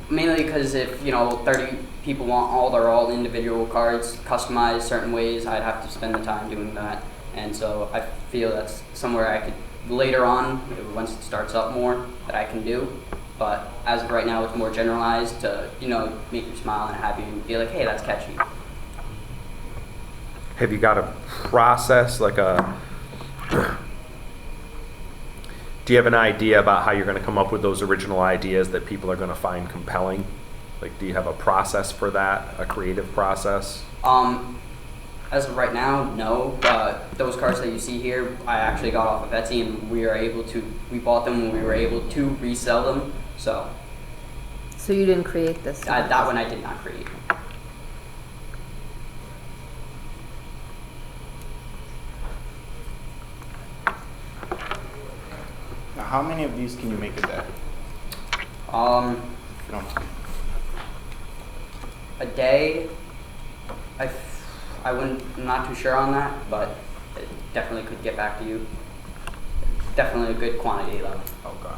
mainly because if 30 people want all individual cards customized certain ways, I'd have to spend the time doing that, and so I feel that's somewhere I could later on, once it starts up more, that I can do, But as of right now, it's more generalized to, make you smile and have you be like, hey, that's catchy. Have you got a process, like do you have an idea about how you're going to come up with those original ideas that people are going to find compelling? Like, do you have a process for that, a creative process? As of right now, no. Those cards that you see here, I actually got off of Etsy, and we bought them and we were able to resell them. So you didn't create this? That one I did not create. Now, how many of these can you make a day? If you don't mind. A day, I'm not too sure on that, but it definitely could get back to you. Definitely a good quantity though. Okay.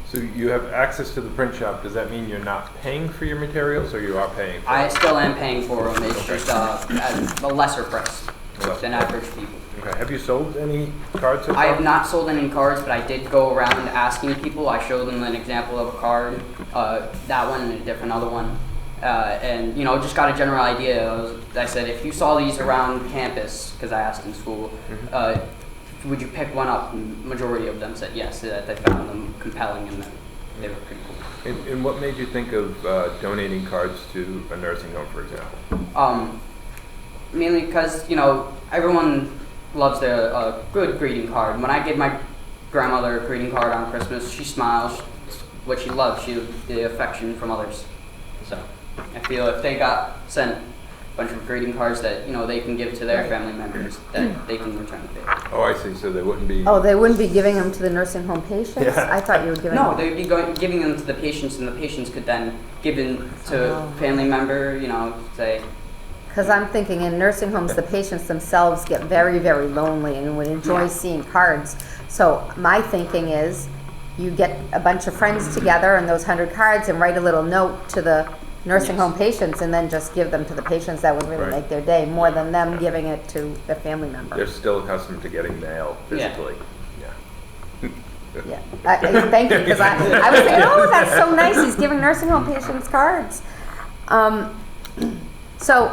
So you have access to the print shop. Does that mean you're not paying for your materials, or you are paying for I them? still am paying for them. It's just at a lesser price than average people. Okay. Have you sold any cards so far? I have not sold any cards, but I did go around asking people. I showed them an example of a card, that one and a different other one. And just got a general idea. I said, if you saw these around campus, because I asked in school, would you pick one up? And majority of them said yes, that they found them compelling and that they were pretty cool. And what made you think of donating cards to a nursing home, for example? Mainly because everyone loves their good greeting card. When I give my grandmother a greeting card on Christmas, she smiles. What she loves, the affection from others. So I feel if they got sent a bunch of greeting cards that they can give to their family members, that they can return the favor. Oh, I see. So they wouldn't be. Oh, they wouldn't be giving them to the nursing home patients? Yeah. I thought you were giving No, them. they'd be giving them to the patients, and the patients could then give them to family member. Say. Because I'm thinking in nursing homes, the patients themselves get very, very lonely and would enjoy seeing cards. So my thinking is you get a bunch of friends together and those 100 cards and write a little note to the nursing home patients and then just give them to the patients. That would really make their day more than them giving it to their family member. They're still accustomed to getting mail physically. Yeah. Thank you, because I was thinking, oh, that's so nice. He's giving nursing home patients cards. So,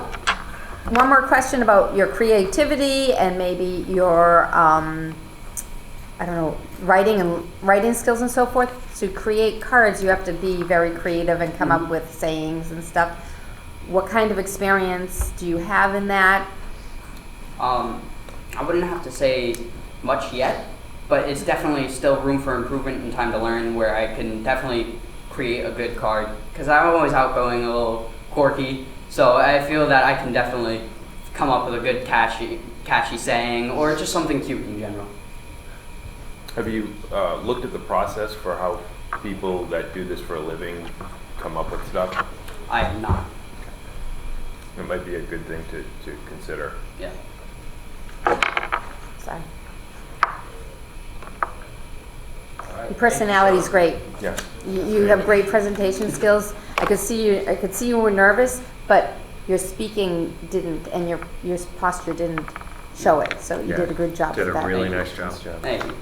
one more question about your creativity and maybe your, writing skills and so forth. To create cards, you have to be very creative and come up with sayings and stuff. What kind of experience do you have in that? I wouldn't have to say much yet, but it's definitely still room for improvement and time to learn where I can definitely create a good card. Because I'm always outgoing, a little quirky, so I feel that I can definitely come up with a good catchy saying or just something cute in general. Have you looked at the process for how people that do this for a living come up with stuff? I have not. It might be a good thing to consider. Yeah. Sorry. Your personality's great. Yeah. You have great presentation skills. I could see you were nervous, but your speaking didn't, and your posture didn't show it. So you did a good job with that. Did a really nice job. Thank you.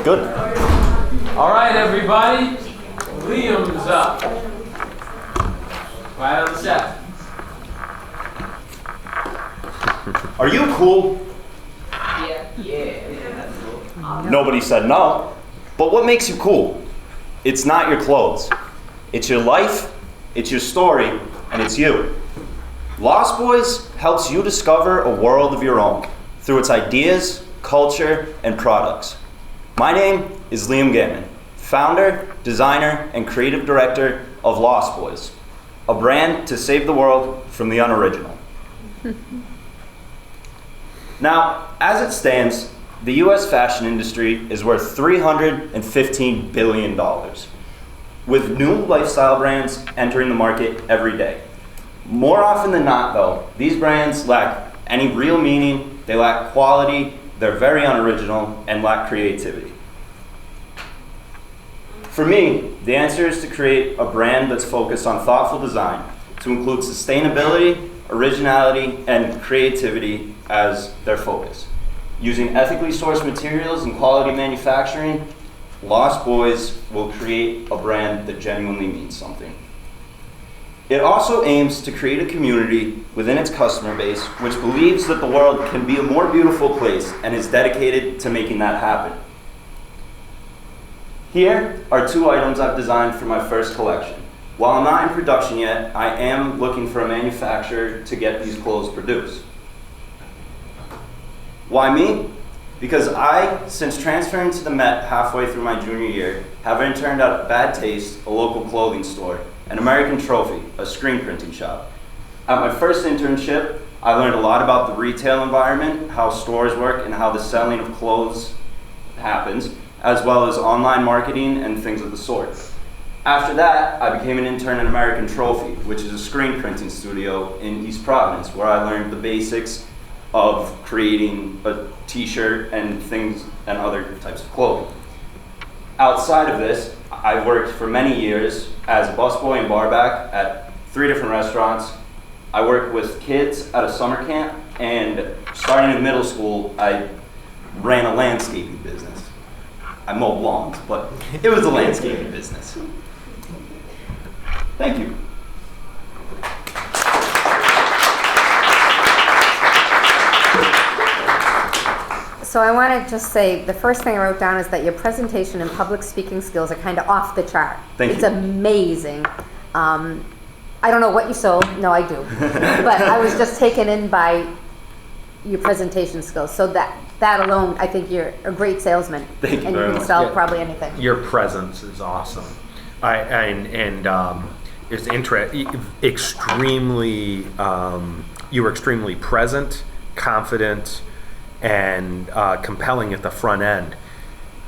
Good. All right, everybody. Liam's up. Right on the set. Are you cool? Yeah. Nobody said no. But what makes you cool? It's not your clothes. It's your life, it's your story, and it's you. Lost Boys helps you discover a world of your own through its ideas, culture, and products. My name is Liam Gaiman, founder, designer, and creative director of Lost Boys, a brand to save the world from the unoriginal. Now, as it stands, the US fashion industry is worth $315 billion, with new lifestyle brands entering the market every day. More often than not, though, these brands lack any real meaning, they lack quality, they're very unoriginal, and lack creativity. For me, the answer is to create a brand that's focused on thoughtful design, to include sustainability, originality, and creativity as their focus. Using ethically sourced materials and quality manufacturing, Lost Boys will create a brand that genuinely means something. It also aims to create a community within its customer base which believes that the world can be a more beautiful place and is dedicated to making that happen. Here are 2 items I've designed for my first collection. While I'm not in production yet, I am looking for a manufacturer to get these clothes produced. Why me? Because I, since transferring to the Met halfway through my junior year, have interned at Bad Taste, a local clothing store, and American Trophy, a screen printing shop. At my first internship, I learned a lot about the retail environment, how stores work, and how the selling of clothes happens, as well as online marketing and things of the sort. After that, I became an intern at American Trophy, which is a screen printing studio in East Providence, where I learned the basics of creating a t-shirt and things and other types of clothing. Outside of this, I worked for many years as a busboy and barback at 3 different restaurants. I worked with kids at a summer camp, and starting in middle school, I ran a landscaping business. I mowed lawns, but it was a landscaping business. Thank you. So I want to just say, the first thing I wrote down is that your presentation and public speaking skills are kind of off the chart. Thank It's you. amazing. I don't know what you sold. No, I do. But I was just taken in by your presentation skills. So that alone, I think you're a great salesman. Thank you and very you can much. sell Yeah. probably anything. Your presence is awesome. It's extremely. You were extremely present, confident, and compelling at the front end.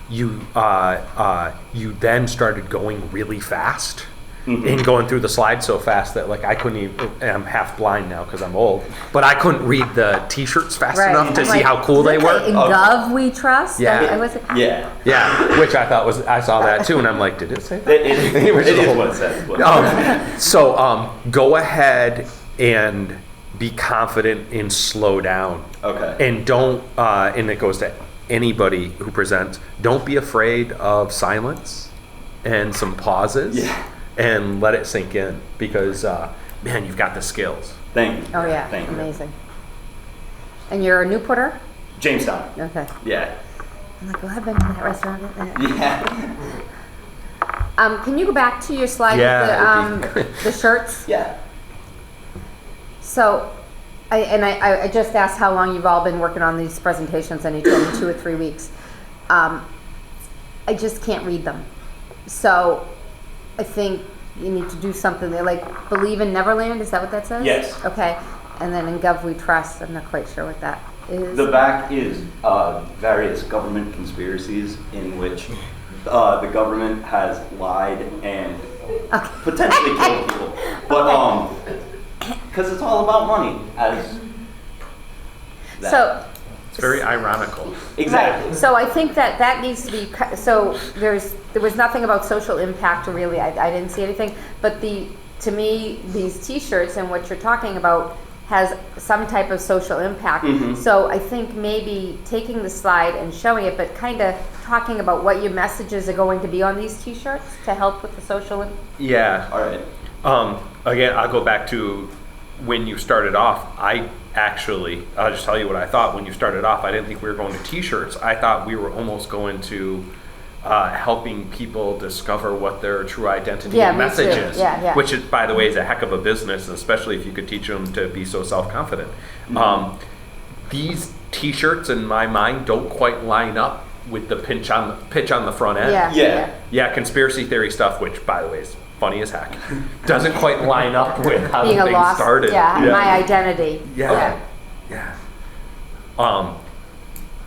You then started going really fast. And going through the slides so fast that like I couldn't even, and I'm half blind now because I'm old, but I couldn't read the t-shirts fast enough to see how cool they were. In Gov We Trust? Yeah. Yeah. Which I thought I saw that too, and I'm like, did it say that? It is what it says. but- So go ahead and be confident and slow down. Okay. And don't, and it goes to anybody who presents, don't be afraid of silence and some pauses. Yeah. And let it sink in because, man, you've got the skills. Thank you. Oh, yeah. Thank you. Amazing. And you're a Newporter? Jamestown. Okay. Yeah. I'm like, well, I've been to that restaurant. Yeah. Can you go back to your slide Yeah, with the shirts? Yeah. So, I just asked how long you've all been working on these presentations, and you told me 2 or 3 weeks. I just can't read them. So, I think you need to do something there, like Believe in Neverland, is that what that says? Yes. Okay. And then in Gov We Trust, I'm not quite sure what that is. The back is various government conspiracies in which the government has lied and potentially killed people. But because it's all about money, as that. So, It's very ironical. Exactly. right. So I think that needs to be, so there was nothing about social impact really, I didn't see anything, but to me, these t-shirts and what you're talking about has some type of social impact. So I think maybe taking the slide and showing it, but kind of talking about what your messages are going to be on these t-shirts to help with the social impact. Yeah. All right. Again, I'll go back to when you started off. I'll just tell you what I thought when you started off. I didn't think we were going to t-shirts. I thought we were almost going to helping people discover what their true identity and me message too. is. Yeah. Which, is, by the way, is a heck of a business, especially if you could teach them to be so self-confident. These t-shirts, in my mind, don't quite line up with the pitch on the front end. Yeah, conspiracy theory stuff, which, by the way, is funny as heck, doesn't quite line up with how Being the a thing lost, started. my identity. Yeah.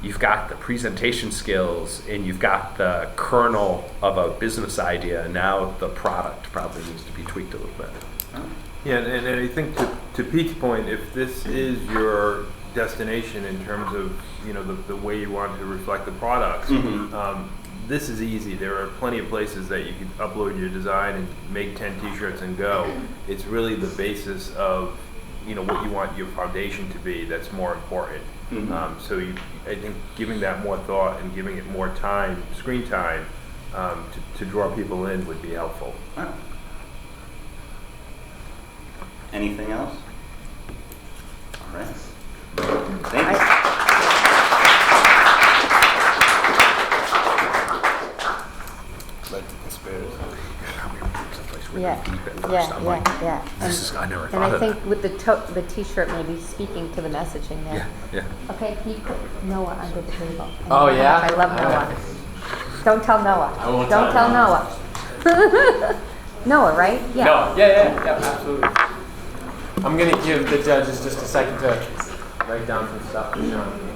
You've got the presentation skills and you've got the kernel of a business idea. Now the product probably needs to be tweaked a little bit. Yeah, and I think to Pete's point, if this is your destination in terms of the way you want to reflect the products, this is easy. There are plenty of places that you can upload your design and make 10 t-shirts and go. It's really the basis of what you want your foundation to be that's more important. So I think giving that more thought and giving it more time, screen time, to draw people in would be helpful. Anything else? All right. Thank you. Yeah. I never And thought I of think that. with the T-shirt maybe speaking to the messaging there. Yeah. Okay, can you put Noah under the table? Oh, yeah? I love Noah. Don't tell Noah. I won't Don't tell tell Noah. Noah, right? Yeah. No, yeah, absolutely. I'm gonna give the judges just a second to write down some stuff for Sean.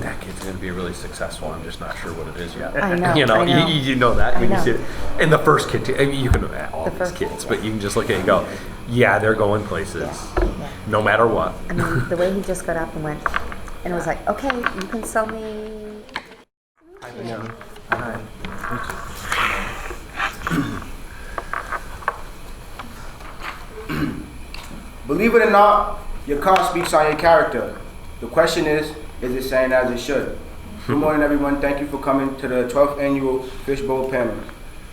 That kid's going to be really successful. I'm just not sure what it is yet. I know, You know, I know. You know that when I you see know. it. And the first kid, too. I mean, you can all The these first kids, kid, but you can just look at it and go, yeah, they're going places, Yeah. no matter what. I mean, the way he just got up and went, and it was like, okay, you can sell me. Believe it or not, your car speaks on your character. The question is it saying as it should? Good morning, everyone. Thank you for coming to the 12th annual Fishbowl panel.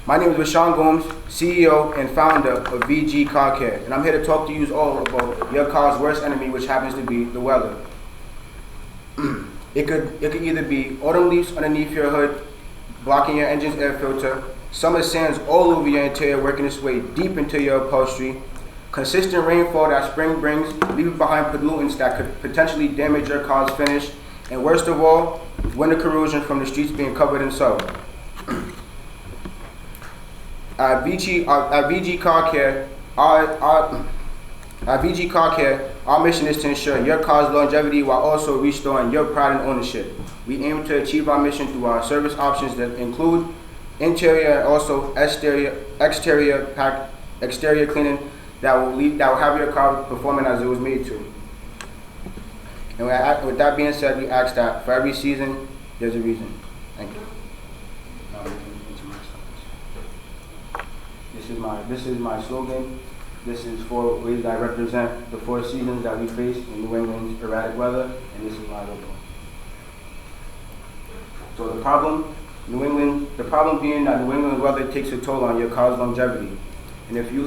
My name is Rashawn Gomes, CEO and founder of VG Car Care, and I'm here to talk to you all about your car's worst enemy, which happens to be the weather. It could either be autumn leaves underneath your hood, blocking your engine's air filter, summer sands all over your interior working its way deep into your upholstery, consistent rainfall that spring brings, leaving behind pollutants that could potentially damage your car's finish, and worst of all, winter corrosion from the streets being covered in snow. At VG Car Care, our mission is to ensure your car's longevity while also restoring your pride and ownership. We aim to achieve our mission through our service options that include interior and also exterior cleaning that will have your car performing as it was made to. And with that being said, we ask that for every season, there's a reason. Thank you. This is my slogan. This is 4 ways I represent the 4 seasons that we face in New England's erratic weather, and this is my logo. So the problem being that New England weather takes a toll on your car's longevity. And if you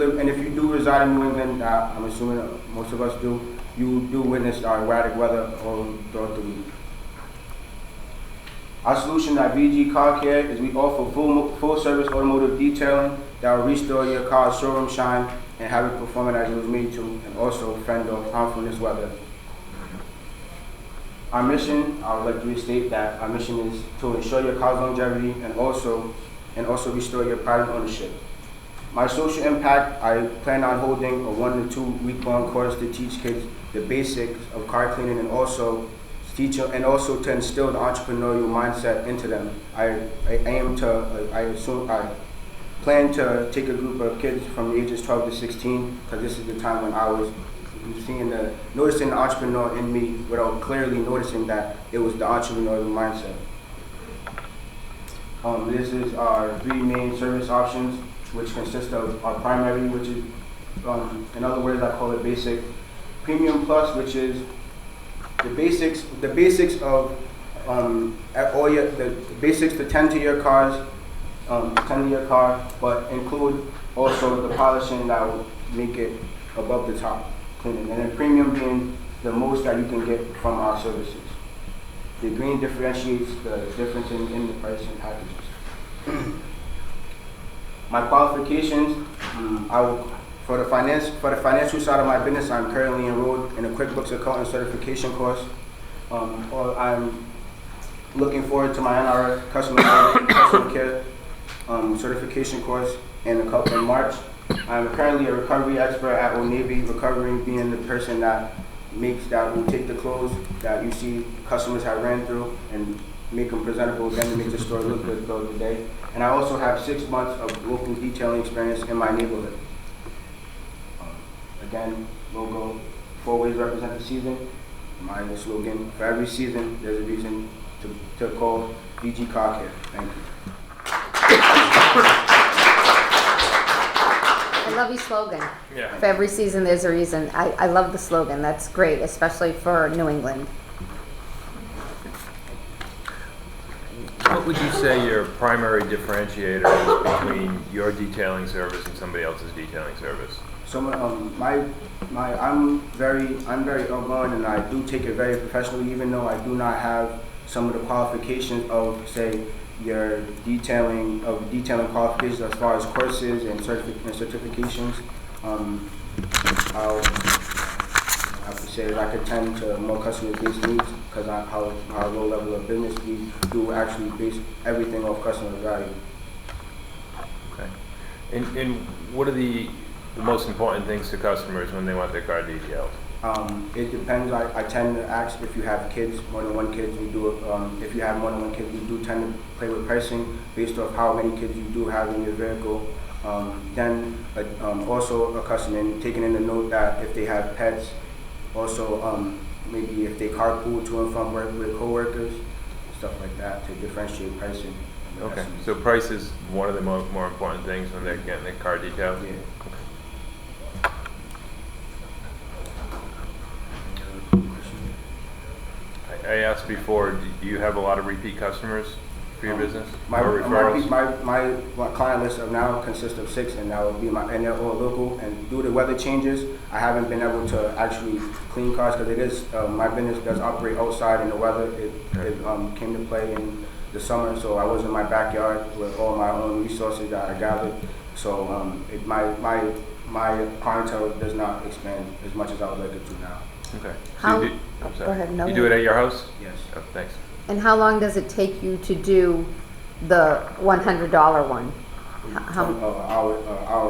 do reside in New England, I'm assuming most of us do, you do witness our erratic weather all throughout the week. Our solution at VG Car Care is we offer full service automotive detailing that will restore your car's showroom shine and have it performing as it was made to, and also fend off harmfulness weather. Our mission, I would like to restate that our mission is to ensure your car's longevity and also restore your pride and ownership. My social impact, I plan on holding a 1 to 2 week-long course to teach kids the basics of car cleaning and also to instill the entrepreneurial mindset into them. I plan to take a group of kids from the ages 12 to 16 because this is the time when I was noticing the entrepreneur in me without clearly noticing that it was the entrepreneurial mindset. This is our 3 main service options, which consist of our primary, which is, in other words, I call it basic. Premium Plus, which is the basics of the basics to tend to your car, but include also the polishing that will make it above the top cleaning. And then premium being the most that you can get from our services. The green differentiates the difference in the price and packages. My qualifications, for the financial side of my business, I'm currently enrolled in a QuickBooks Accountant certification course. I'm looking forward to my NRF customer care certification course in March. I'm currently a recovery expert at Old Navy, recovery being the person that will take the clothes that you see customers have ran through and make them presentable again to make the store look good throughout the day. And I also have 6 months of local detailing experience in my neighborhood. Again, logo 4 ways to represent the season. My slogan, for every season, there's a reason to call VG Car Care. Thank you. I love your slogan. Yeah. For every season, there's a reason. I love the slogan. That's great, especially for New England. What would you say your primary differentiator is between your detailing service and somebody else's detailing service? So I'm very outgoing, and I do take it very professionally, even though I do not have some of the qualifications of, say, your detailing qualifications as far as courses and certifications. I'll have to say that I could tend to more customer-based needs because our low level of business, we do actually base everything off customer value. Okay. And what are the most important things to customers when they want their car detailed? It depends. I tend to ask if you have kids, more than one kid. We do. If you have more than one kid, we do tend to play with pricing based off how many kids you do have in your vehicle. Then also a customer taking in the note that if they have pets, also maybe if they carpool to and from work with coworkers, stuff like that to differentiate pricing. Okay, so price is one of the more important things when they're getting their car detailed? Yeah. I asked before, do you have a lot of repeat customers for your business? My or referrals? my client list of now consists of 6, and that would be and they're all local. And due to weather changes, I haven't been able to actually clean cars because it is my business does operate outside in the weather. It came to play in the summer, so I was in my backyard with all my own resources that I gathered. So my clientele does not expand as much as I would like it to now. Okay. How- So I'm sorry. Go ahead, no, You no. do it at your house? Yes. Oh, thanks. And how long does it take you to do the $100 one? How, Hour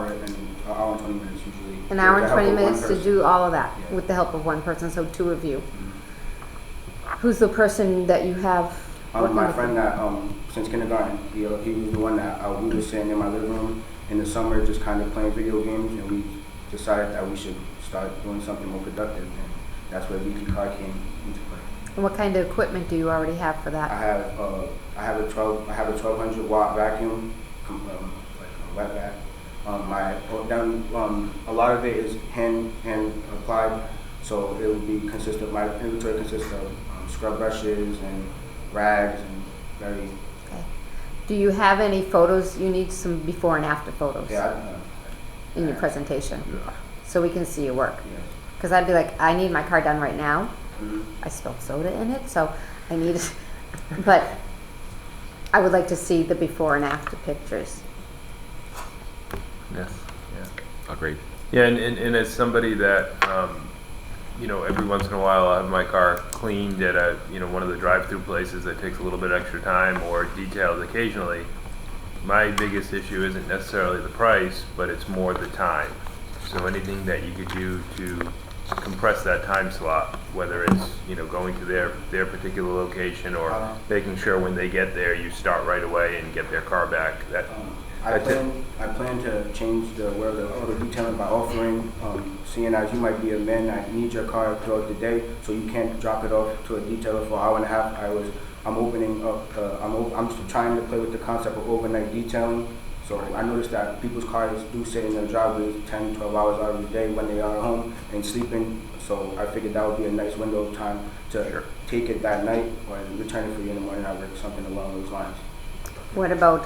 and 20 minutes usually. an hour With and the 20 help of one minutes to person. do all of that Yeah. with the help of one person, so 2 of you. Who's the person that you have working My with friend you? that since kindergarten, he was the one that we were sitting in my living room in the summer, just kind of playing video games, and we decided that we should start doing something more productive, and that's where VG Car came into play. And what kind of equipment do you already have for I that? have a 1200 watt vacuum, like a wet vac. A lot of it is hand applied, so it would be my inventory consists of scrub brushes and rags and very. Okay. Do you have any photos? You need some before and after photos in your presentation, so we can see your work. Yeah. Because I'd be like, I need my car done right now. Mhm. I spilled soda in it, so I need it. But I would like to see the before and after pictures. Yes. Yeah. Agreed. Yeah, and as somebody that, every once in a while I'll have my car cleaned at one of the drive-through places that takes a little bit extra time or detailed occasionally, my biggest issue isn't necessarily the price, but it's more the time. So anything that you could do to compress that time slot, whether it's, going to their particular location or making sure when they get there you start right away and get their car back. I plan to change the world of auto detailing by offering, seeing as you might be a man that needs your car throughout the day, so you can't drop it off to a detailer for an hour and a half. I'm opening up. I'm trying to play with the concept of overnight detailing. So I noticed that people's cars do sit in their driveways 10, 12 hours out of the day when they are home and sleeping. So I figured that would be a nice window of time to take it that night or return it for you in the morning or something along those lines. What about,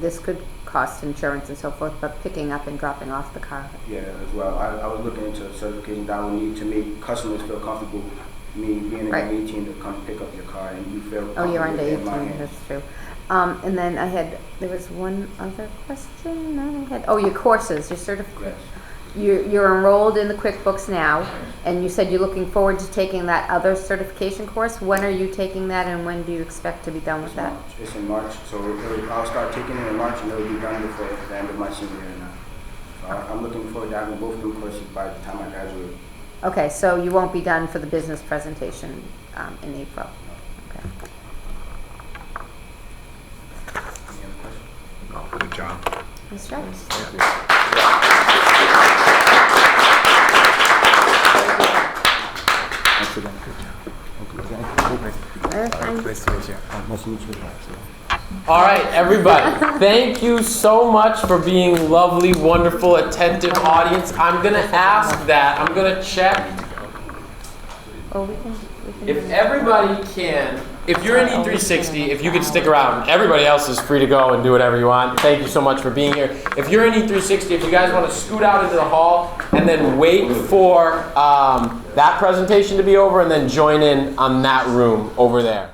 this could cost insurance and so forth, but picking up and dropping off the car? Yeah, as well. I was looking into certification that I would need to make customers feel comfortable. Me being Right. under 18 to come pick up your car and you feel Oh, you're under comfortable in my 18, hands. that's true. And then there was one other question that I had. Oh, your courses, your certificate. Yes. You're enrolled in the QuickBooks now, and you said you're looking forward to taking that other certification course. When are you taking that, and when do you expect to be done with that? It's in March, so I'll start taking it in March and it'll be done before the end of my senior year now. So I'm looking forward to having both of them courses by the time I graduate. Okay, so you won't be done for the business presentation in April. Okay. Any other questions? Oh, good job. That's right. Thank you. Nice to meet you. Nice to meet you. All right, everybody. Thank you so much for being lovely, wonderful, attentive audience. I'm gonna ask that. I'm gonna check Oh, we can if everybody can. If you're in E360, if you could stick around. Everybody else is free to go and do whatever you want. Thank you so much for being here. If you're in E360, if you guys want to scoot out into the hall and then wait for that presentation to be over and then join in on that room over there.